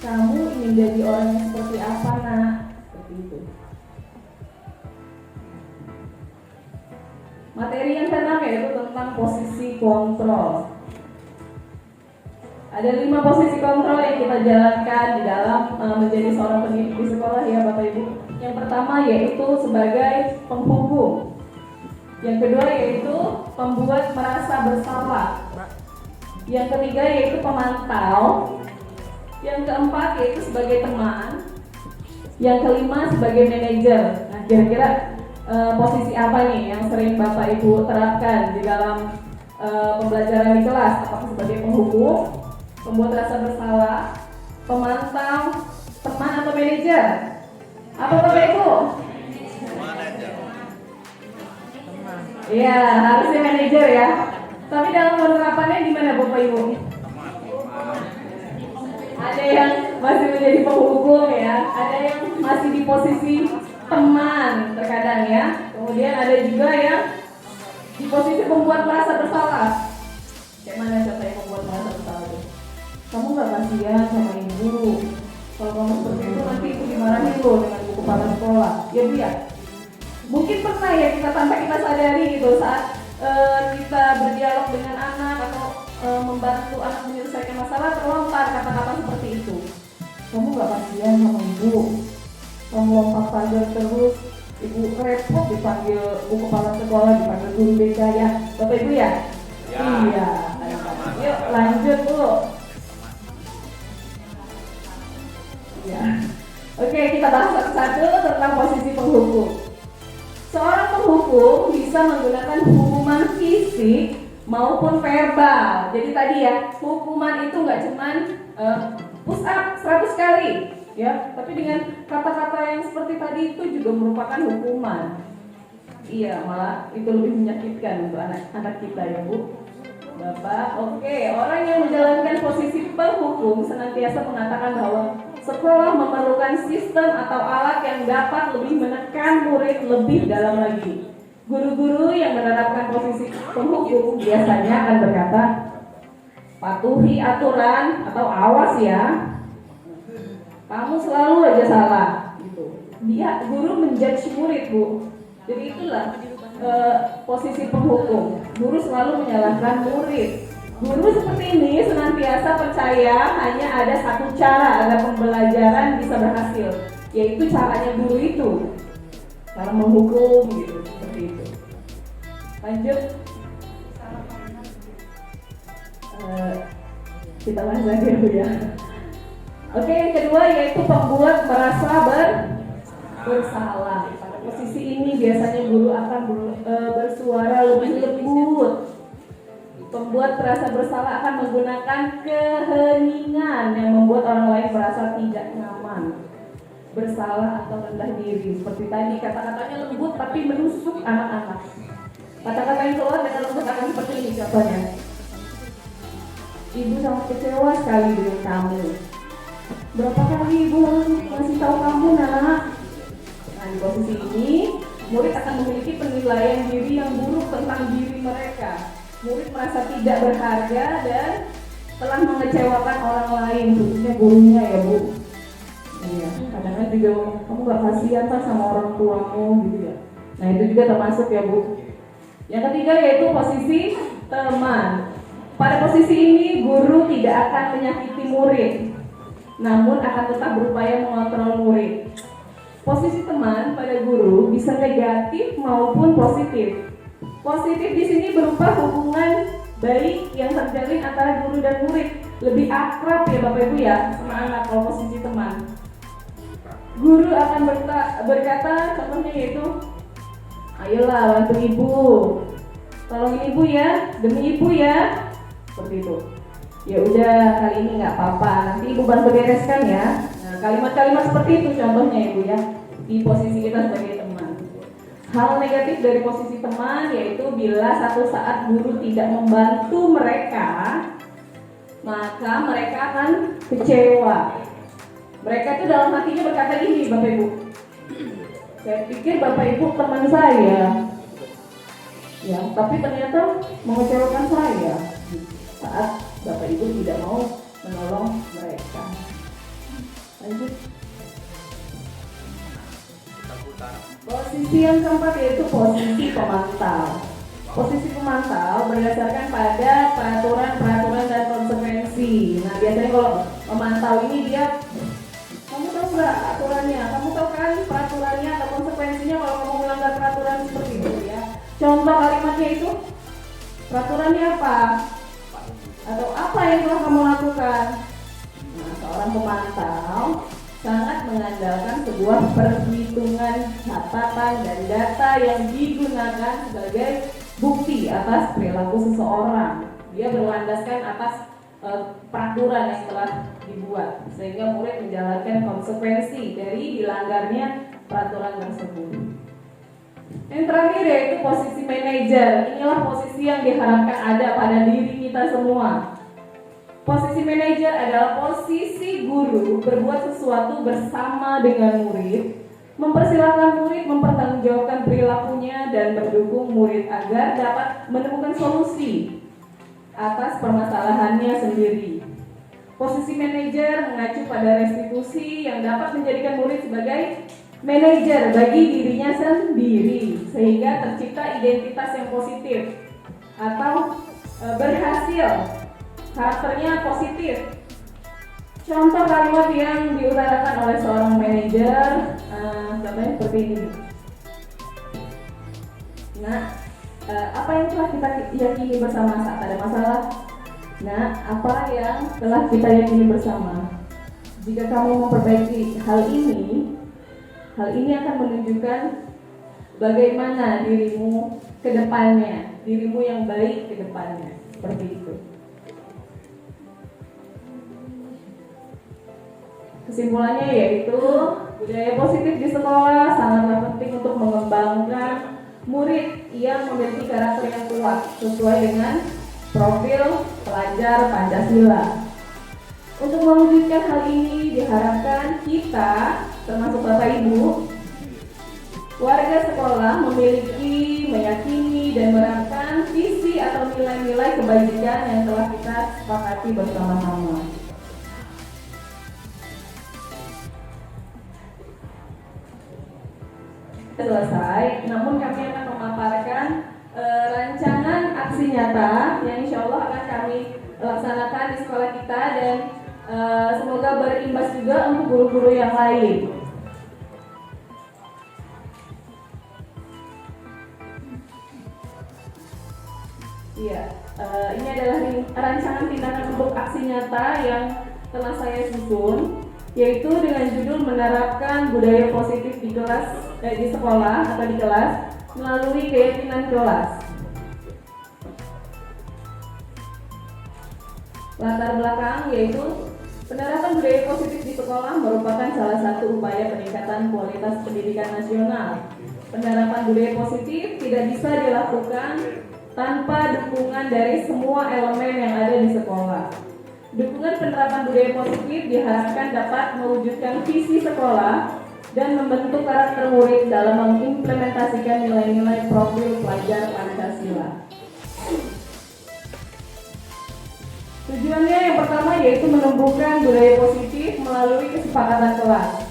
kamu ingin jadi orang yang seperti apa nak? Seperti itu. Materi yang keenam yaitu tentang posisi kontrol. Ada 5 posisi kontrol yang kita jalankan di dalam menjadi seorang pendidik di sekolah ya Bapak Ibu. Yang pertama yaitu sebagai penghukum. Yang kedua yaitu pembuat merasa bersalah. Yang ketiga yaitu pemantau. Yang keempat yaitu sebagai teman. Yang kelima sebagai manajer. Nah, kira-kira posisi apa nih yang sering Bapak Ibu terapkan di dalam pembelajaran di kelas? Apakah sebagai penghukum, pembuat rasa bersalah, pemantau, teman atau manajer? Apa Bapak Ibu? Iya, harusnya manajer ya. Tapi dalam penerapannya gimana Bapak Ibu? Ada yang masih menjadi penghukum ya, ada yang masih di posisi teman terkadang ya. Kemudian ada juga yang di posisi pembuat merasa bersalah. Kayak mana contohnya pembuat merasa bersalah itu? Kamu gak kasihan sama ibu. Kalau kamu seperti itu nanti ibu dimarahin loh dengan buku kepala sekolah. Ya Bu ya. Mungkin pernah ya kita tanpa kita sadari gitu saat kita berdialog dengan anak atau membantu anak menyelesaikan masalah terlontar kata-kata seperti itu. Kamu gak kasihan sama ibu. Kamu lompat pagar terus, ibu repot dipanggil buku kepala sekolah, dipanggil guru BK ya. Bapak Ibu ya? Ya. Iya. Yuk lanjut Bu. Ya. Oke, kita bahas satu-satu tentang posisi penghukum. Seorang penghukum bisa menggunakan hukuman fisik maupun verbal. Jadi tadi ya, hukuman itu nggak cuman push up 100 kali, ya, tapi dengan kata-kata yang seperti tadi itu juga merupakan hukuman. Iya, malah itu lebih menyakitkan untuk anak-anak kita ya Bu. Bapak, oke, orang yang menjalankan posisi penghukum senantiasa mengatakan bahwa sekolah memerlukan sistem atau alat yang dapat lebih menekan murid lebih dalam lagi. Guru-guru yang menerapkan posisi penghukum biasanya akan berkata, patuhi aturan atau awas ya, kamu selalu aja salah. Gitu. Dia guru menjudge murid Bu. Jadi itulah posisi penghukum. Guru selalu menyalahkan murid. Guru seperti ini senantiasa percaya hanya ada satu cara agar pembelajaran bisa berhasil, yaitu caranya guru itu, cara menghukum gitu, seperti itu. Lanjut. Kita bahas lagi ya Bu ya. Oke, yang kedua yaitu pembuat merasa bersalah. Pada posisi ini biasanya guru akan bersuara lebih lembut. Pembuat merasa bersalah akan menggunakan keheningan yang membuat orang lain merasa tidak nyaman, bersalah atau rendah diri. Seperti tadi kata-katanya lembut tapi menusuk anak-anak. Kata-kata yang keluar dengan lembut akan seperti ini contohnya. Ibu sangat kecewa sekali dengan kamu. Berapa kali ibu harus ngasih tahu kamu nak? Nah di posisi ini murid akan memiliki penilaian diri yang buruk tentang diri mereka. Murid merasa tidak berharga dan telah mengecewakan orang lain, khususnya gurunya ya Bu. Iya, kadang-kadang juga kamu gak kasihan kan sama orang tuamu gitu ya. Nah itu juga termasuk ya Bu. Yang ketiga yaitu posisi teman. Pada posisi ini guru tidak akan menyakiti murid, namun akan tetap berupaya mengontrol murid. Posisi teman pada guru bisa negatif maupun positif. Positif di sini berupa hubungan baik yang terjalin antara guru dan murid, lebih akrab ya Bapak Ibu ya sama anak kalau posisi teman. Guru akan berkata, contohnya yaitu, ayolah bantu ibu, tolongin ibu ya, demi ibu ya, seperti itu. Ya udah kali ini nggak apa-apa, nanti ibu bantu bereskan ya. Nah, kalimat-kalimat seperti itu contohnya ibu ya di posisi kita sebagai teman. Hal negatif dari posisi teman yaitu bila satu saat guru tidak membantu mereka, maka mereka akan kecewa. Mereka itu dalam hatinya berkata gini, Bapak Ibu, saya pikir Bapak Ibu teman saya, ya, tapi ternyata mengecewakan saya saat Bapak Ibu tidak mau menolong mereka. Lanjut. Posisi yang keempat yaitu posisi pemantau. Posisi pemantau berdasarkan pada peraturan dan konsekuensi. Nah biasanya kalau memantau ini dia, kamu tahu nggak aturannya? Kamu tahu kan peraturannya atau konsekuensinya kalau kamu melanggar peraturan seperti itu ya? Contoh kalimatnya itu, peraturannya apa? Atau apa yang telah kamu lakukan? Nah, seorang pemantau sangat mengandalkan sebuah perhitungan catatan dan data yang digunakan sebagai bukti atas perilaku seseorang. Dia berlandaskan atas peraturan yang telah dibuat sehingga murid menjalankan konsekuensi dari dilanggarnya peraturan tersebut. Yang terakhir yaitu posisi manajer. Inilah posisi yang diharapkan ada pada diri kita semua. Posisi manajer adalah posisi guru berbuat sesuatu bersama dengan murid, mempersilahkan murid mempertanggungjawabkan perilakunya dan mendukung murid agar dapat menemukan solusi atas permasalahannya sendiri. Posisi manajer mengacu pada restitusi yang dapat menjadikan murid sebagai manajer bagi dirinya sendiri sehingga tercipta identitas yang positif atau berhasil. Karakternya positif. Contoh kalimat yang diutarakan oleh seorang manajer, contohnya seperti ini. Nah, apa yang telah kita yakini bersama saat ada masalah? Nah, apa yang telah kita yakini bersama? Jika kamu memperbaiki hal ini akan menunjukkan bagaimana dirimu ke depannya, dirimu yang baik ke depannya, seperti itu. Kesimpulannya yaitu budaya positif di sekolah sangatlah penting untuk mengembangkan murid yang memiliki karakter yang kuat sesuai dengan profil pelajar Pancasila. Untuk mewujudkan hal ini diharapkan kita, termasuk Bapak Ibu, warga sekolah memiliki, meyakini dan menerapkan visi atau nilai-nilai kebajikan yang telah kita sepakati bersama-sama. Selesai, namun kami akan memaparkan rancangan aksi nyata yang insya Allah akan kami laksanakan di sekolah kita dan semoga berimbas juga untuk guru-guru yang lain. Iya, ini adalah rancangan tindakan untuk aksi nyata yang telah saya susun, yaitu dengan judul menerapkan budaya positif di kelas, di sekolah atau di kelas melalui keyakinan kelas. Latar belakang yaitu penerapan budaya positif di sekolah merupakan salah satu upaya peningkatan kualitas pendidikan nasional. Penerapan budaya positif tidak bisa dilakukan tanpa dukungan dari semua elemen yang ada di sekolah. Dukungan penerapan budaya positif diharapkan dapat mewujudkan visi sekolah dan membentuk karakter murid dalam mengimplementasikan nilai-nilai profil pelajar Pancasila. Tujuannya yang pertama yaitu menumbuhkan budaya positif melalui kesepakatan kelas.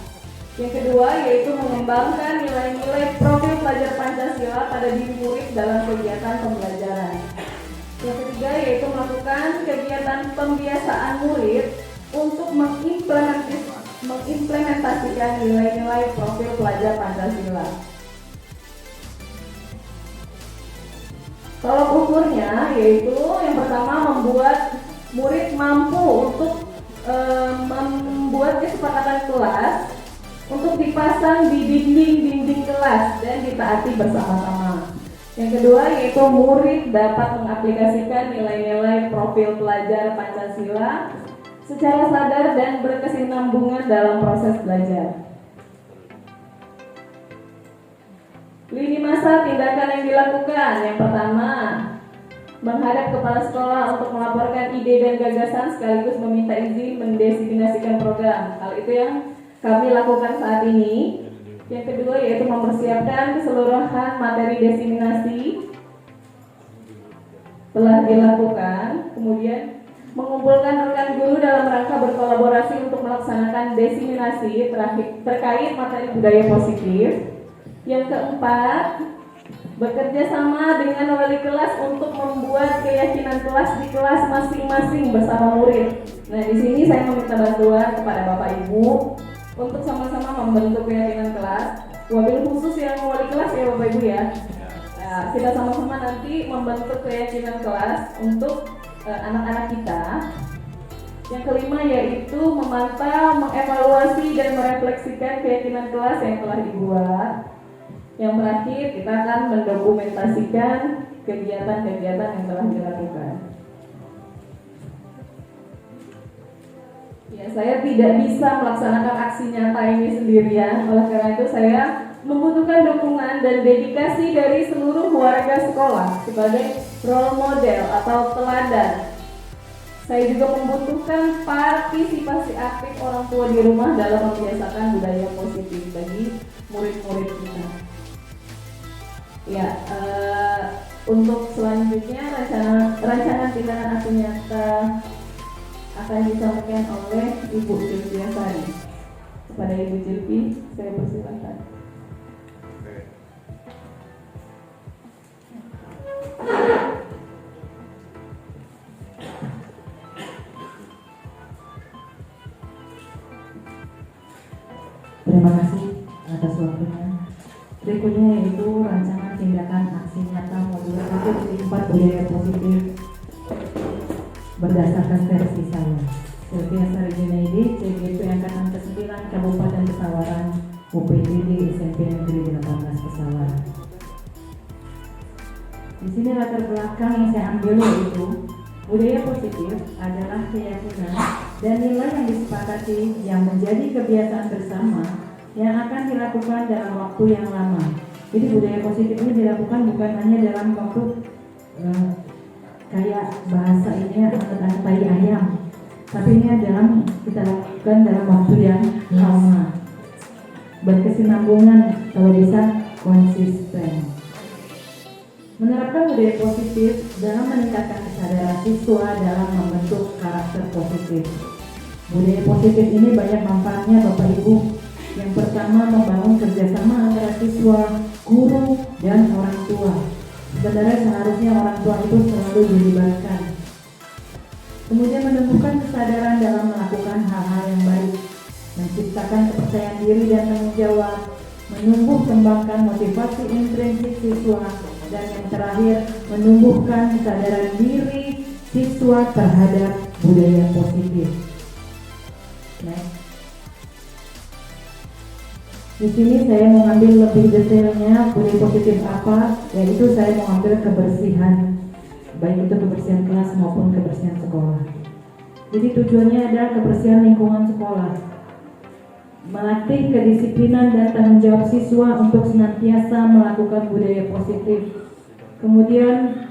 Yang kedua yaitu mengembangkan nilai-nilai profil pelajar Pancasila pada diri murid dalam kegiatan pembelajaran. Yang ketiga yaitu melakukan kegiatan pembiasaan murid untuk mengimplementasikan nilai-nilai profil pelajar Pancasila. Tolak ukurnya yaitu yang pertama membuat murid mampu untuk membuat kesepakatan kelas untuk dipasang di dinding-dinding kelas dan ditaati bersama-sama. Yang kedua yaitu murid dapat mengaplikasikan nilai-nilai profil pelajar Pancasila secara sadar dan berkesinambungan dalam proses belajar. Lini masa tindakan yang dilakukan. Yang pertama, menghadap kepala sekolah untuk melaporkan ide dan gagasan sekaligus meminta izin mendesiminasikan program. Hal itu yang kami lakukan saat ini. Yang kedua yaitu mempersiapkan keseluruhan materi desiminasi telah dilakukan. Kemudian mengumpulkan rekan guru dalam rangka berkolaborasi untuk melaksanakan desiminasi terkait materi budaya positif. Yang keempat, bekerja sama dengan wali kelas untuk membuat keyakinan kelas di kelas masing-masing bersama murid. Nah, di sini saya meminta bantuan kepada Bapak Ibu untuk sama-sama membentuk keyakinan kelas. Wabil khusus yang wali kelas ya Bapak Ibu ya. Nah, kita sama-sama nanti membentuk keyakinan kelas untuk anak-anak kita. Yang kelima yaitu memantau, mengevaluasi dan merefleksikan keyakinan kelas yang telah dibuat. Yang terakhir kita akan mendokumentasikan kegiatan-kegiatan yang telah dilakukan. Ya, saya tidak bisa melaksanakan aksi nyata ini sendirian. Oleh karena itu saya membutuhkan dukungan dan dedikasi dari seluruh warga sekolah sebagai role model atau teladan. Saya juga membutuhkan partisipasi aktif orang tua di rumah dalam membiasakan budaya positif bagi murid-murid kita. Ya, untuk selanjutnya rancangan tindakan aksi nyata akan disampaikan oleh Ibu Julvia Sari. Kepada Ibu Julvi, saya persilakan. Terima kasih atas waktunya. Berikutnya yaitu rancangan tindakan aksi nyata modul 1 budaya positif berdasarkan versi saya. Julvia Sari Junaidi, CGP Angkatan ke-9 Kabupaten Pesawaran, UPDD SMP Negeri 18 Pesawaran. Di sini latar belakang yang saya ambil yaitu budaya positif adalah keyakinan dan nilai yang disepakati yang menjadi kebiasaan bersama yang akan dilakukan dalam waktu yang lama. Jadi budaya positif ini dilakukan bukan hanya dalam waktu kayak bahasa ini tentang tai ayam, tapi ini dalam kita lakukan dalam waktu yang lama, berkesinambungan, kalau bisa konsisten. Menerapkan budaya positif dalam meningkatkan kesadaran siswa dalam membentuk karakter positif. Budaya positif ini banyak manfaatnya Bapak Ibu. Yang pertama, membangun kerjasama antara siswa, guru, dan orang tua. Sebenarnya seharusnya orang tua itu selalu dilibatkan. Kemudian menumbuhkan kesadaran dalam melakukan hal-hal yang baik, menciptakan kepercayaan diri dan tanggung jawab, menumbuh kembangkan motivasi intrinsik siswa, dan yang terakhir menumbuhkan kesadaran diri siswa terhadap budaya positif. Di sini saya mau ambil lebih detailnya budaya positif apa, yaitu saya mau ambil kebersihan, baik itu kebersihan kelas maupun kebersihan sekolah. Jadi tujuannya adalah kebersihan lingkungan sekolah, melatih kedisiplinan dan tanggung jawab siswa untuk senantiasa melakukan budaya positif. Kemudian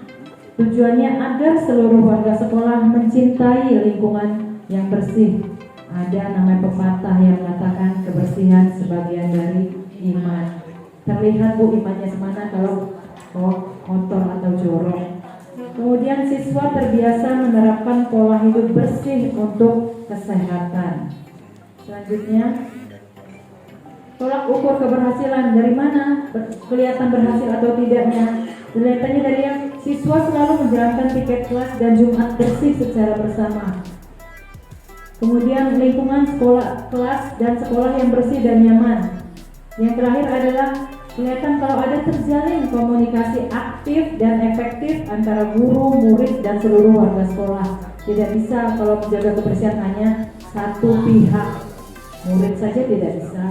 tujuannya agar seluruh warga sekolah mencintai lingkungan yang bersih, Ada namanya pepatah yang mengatakan kebersihan sebagian dari iman. Terlihat Bu imannya semana kalau kotor atau jorok. Kemudian siswa terbiasa menerapkan pola hidup bersih untuk kesehatan. Selanjutnya, tolak ukur keberhasilan dari mana kelihatan berhasil atau tidaknya. Kelihatannya dari yang siswa selalu menjalankan piket kelas dan Jumat bersih secara bersama. Kemudian lingkungan sekolah, kelas dan sekolah yang bersih dan nyaman. Yang terakhir adalah kelihatan kalau ada terjalin komunikasi aktif dan efektif antara guru, murid, dan seluruh warga sekolah. Tidak bisa kalau menjaga kebersihan hanya satu pihak. Murid saja tidak bisa,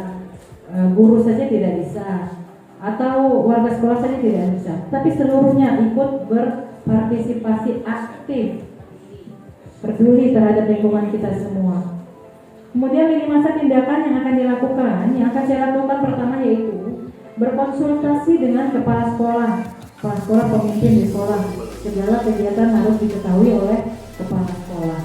guru saja tidak bisa, atau warga sekolah saja tidak bisa. Tapi seluruhnya ikut berpartisipasi aktif, peduli terhadap lingkungan kita semua. Kemudian lini masa tindakan yang akan dilakukan, yang akan saya lakukan pertama yaitu berkonsultasi dengan kepala sekolah pemimpin di sekolah. Segala kegiatan harus diketahui oleh kepala sekolah.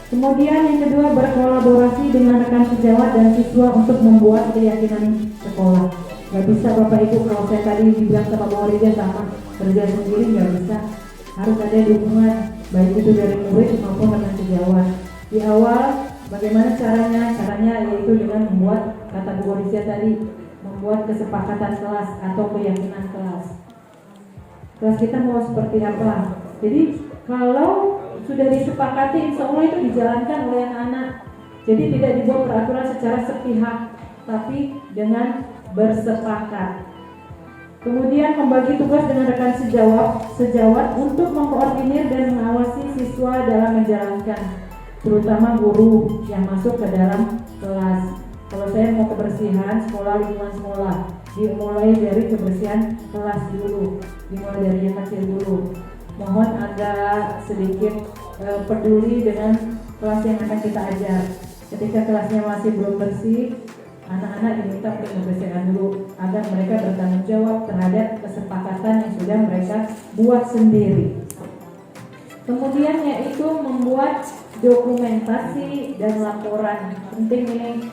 Kemudian yang kedua, berkolaborasi dengan rekan sejawat dan siswa untuk membuat keyakinan sekolah. Gak bisa Bapak Ibu, kalau saya tadi dibilang sama Bang Rida sama kerja sendiri gak bisa. Harus ada dukungan, baik itu dari murid maupun rekan sejawat. Di awal, bagaimana caranya? Caranya yaitu dengan membuat kata Bu Rida tadi, membuat kesepakatan kelas atau keyakinan kelas. Kelas kita mau seperti apa? Jadi kalau sudah disepakati, insya Allah itu dijalankan oleh anak-anak. Jadi tidak dibuat peraturan secara sepihak, tapi dengan bersepakat. Kemudian membagi tugas dengan rekan sejawat untuk mengkoordinir dan mengawasi siswa dalam menjalankan, terutama guru yang masuk ke dalam kelas. Kalau saya mau kebersihan sekolah, lingkungan sekolah, dimulai dari kebersihan kelas dulu, dimulai dari yang kecil dulu. Mohon agak sedikit peduli dengan kelas yang akan kita ajar. Ketika kelasnya masih belum bersih, anak-anak diminta untuk membersihkan dulu agar mereka bertanggung jawab terhadap kesepakatan yang sudah mereka buat sendiri. Kemudian yaitu membuat dokumentasi dan laporan. Penting ini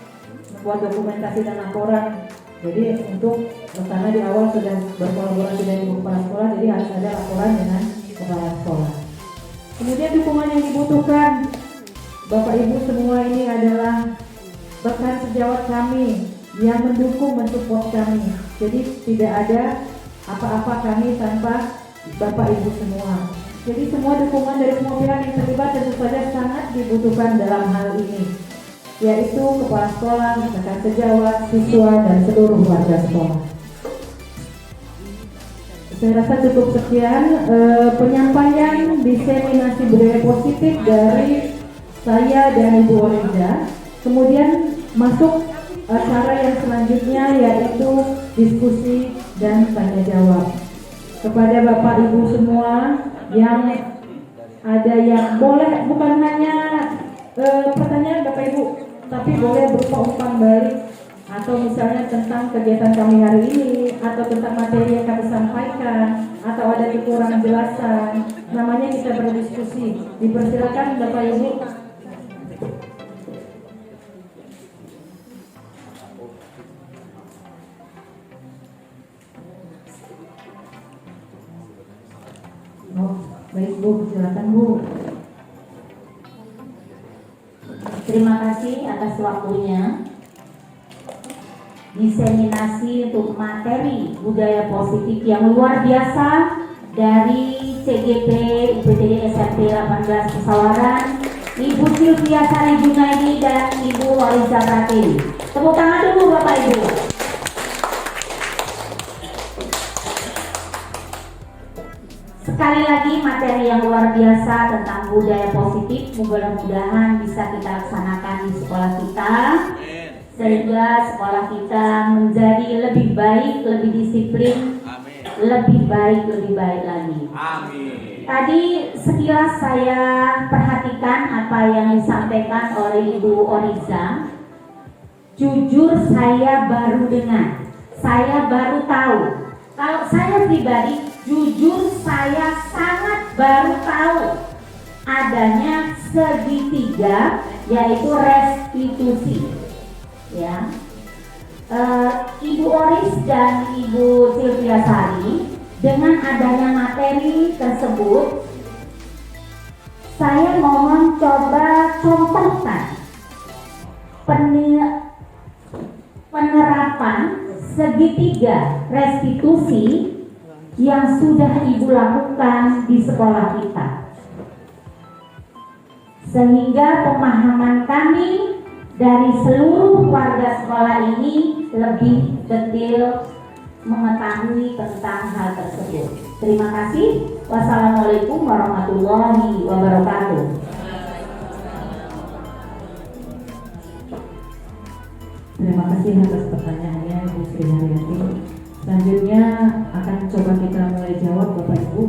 membuat dokumentasi dan laporan. Jadi untuk karena di awal sudah berkolaborasi dengan ibu kepala sekolah, jadi harus ada laporan dengan kepala sekolah. Kemudian dukungan yang dibutuhkan, Bapak Ibu semua ini adalah rekan sejawat kami yang mendukung, mensupport kami. Jadi tidak ada apa-apa kami tanpa Bapak Ibu semua. Jadi semua dukungan dari semua pihak yang terlibat tentu saja sangat dibutuhkan dalam hal ini, yaitu kepala sekolah, rekan sejawat, siswa, dan seluruh warga sekolah. Saya rasa cukup sekian penyampaian diseminasi budaya positif dari saya dan Ibu Orida. Kemudian masuk acara yang selanjutnya yaitu diskusi dan tanya jawab. Kepada Bapak Ibu semua yang ada yang boleh bukan hanya pertanyaan Bapak Ibu, tapi boleh berupa umpan balik atau misalnya tentang kegiatan kami hari ini atau tentang materi yang kami sampaikan atau ada kekurangan jelasan, namanya kita berdiskusi. Dipersilakan Bapak Ibu. Oh, baik Bu, silakan Bu. Terima kasih atas waktunya. Diseminasi untuk materi budaya positif yang luar biasa dari CGP IPTD SMP 18 Pesawaran, Ibu Sylvia Sari Junaidi dan Ibu Waliza Pratiwi. Tepuk tangan dulu Bapak Ibu. Sekali lagi materi yang luar biasa tentang budaya positif, mudah-mudahan bisa kita laksanakan di sekolah kita, sehingga sekolah kita menjadi lebih baik, lebih disiplin, lebih baik lagi. Amin. Tadi sekilas saya perhatikan apa yang disampaikan oleh Ibu Oriza. Jujur saya baru dengar, saya baru tahu. Kalau saya pribadi, jujur saya sangat baru tahu adanya segitiga, yaitu restitusi. Ya, Ibu Oris dan Ibu Sylvia Sari, dengan adanya materi tersebut, saya mohon coba contohkan penerapan segitiga restitusi yang sudah Ibu lakukan di sekolah kita, sehingga pemahaman kami dari seluruh warga sekolah ini lebih detail mengetahui tentang hal tersebut. Terima kasih. Wassalamualaikum warahmatullahi wabarakatuh. Terima kasih atas pertanyaannya Ibu Sri Haryati. Selanjutnya akan coba kita mulai jawab Bapak Ibu.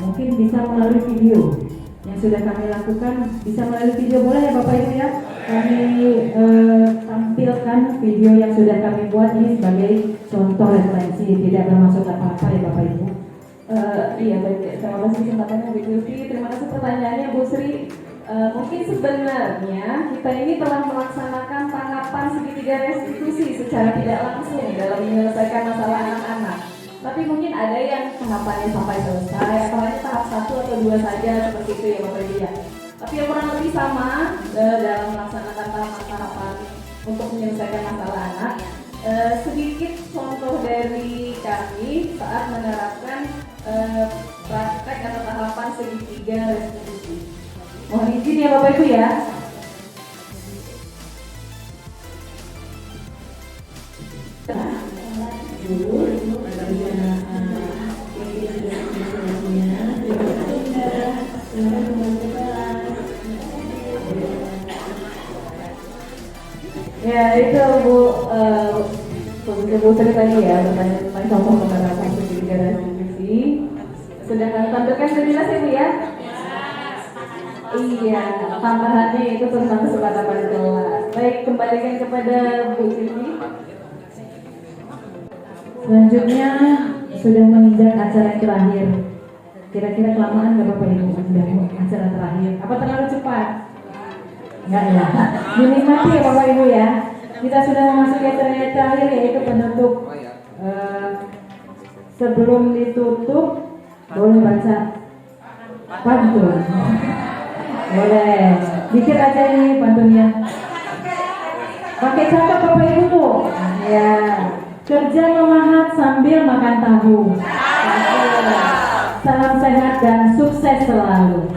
Mungkin bisa melalui video yang sudah kami lakukan, bisa melalui video boleh ya Bapak Ibu ya? Kami tampilkan video yang sudah kami buat ini sebagai contoh referensi, tidak bermaksud apa-apa ya Bapak Ibu. Iya baik, terima kasih kesempatannya Bu Sylvi. Terima kasih pertanyaannya Bu Sri. Mungkin sebenarnya kita ini telah melaksanakan tahapan segitiga restitusi secara tidak langsung dalam menyelesaikan masalah anak-anak. Tapi mungkin ada yang tahapannya sampai selesai, atau hanya tahap 1 atau 2 saja seperti itu ya Bapak Ibu ya. Tapi yang kurang lebih sama dalam melaksanakan tahapan-tahapan untuk menyelesaikan masalah anak. Sedikit contoh dari kami saat menerapkan praktek atau tahapan segitiga restitusi. Mohon izin ya Bapak Ibu ya. Ya itu Bu Sri tadi ya bertanya tentang contoh penerapan segitiga restitusi. Sudah kami tampilkan sudah jelas ya Bu ya? Iya, tambahannya itu tentang kesepakatan kelas. Baik, kembalikan kepada Bu Sylvi. Selanjutnya sudah menginjak acara yang terakhir. Kira-kira kelamaan nggak Bapak Ibu sudah acara terakhir? Apa terlalu cepat? Enggak ya. Dinikmati ya Bapak Ibu ya. Kita sudah memasuki acara yang terakhir yaitu penutup. Sebelum ditutup boleh baca pantun. Boleh. Dikit aja ini pantunnya. Pakai catat Bapak Ibu tuh. Ya. Kerja memahat sambil makan tahu. Salam sehat dan sukses selalu.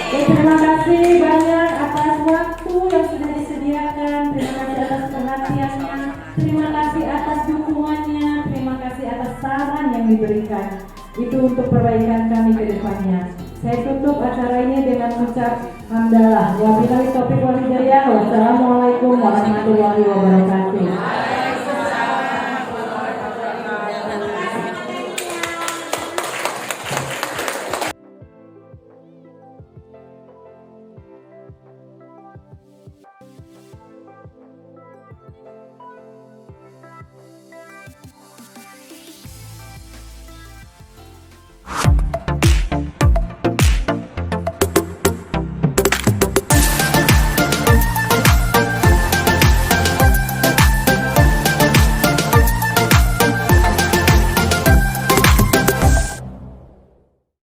Terima kasih banyak atas waktu yang sudah disediakan. Terima kasih atas perhatiannya. Terima kasih atas dukungannya. Terima kasih atas saran yang diberikan. Itu untuk perbaikan kami ke depannya. Saya tutup acara ini dengan mengucap hamdalah. Wabillahi taufiq wal hidayah. Wassalamualaikum warahmatullahi wabarakatuh.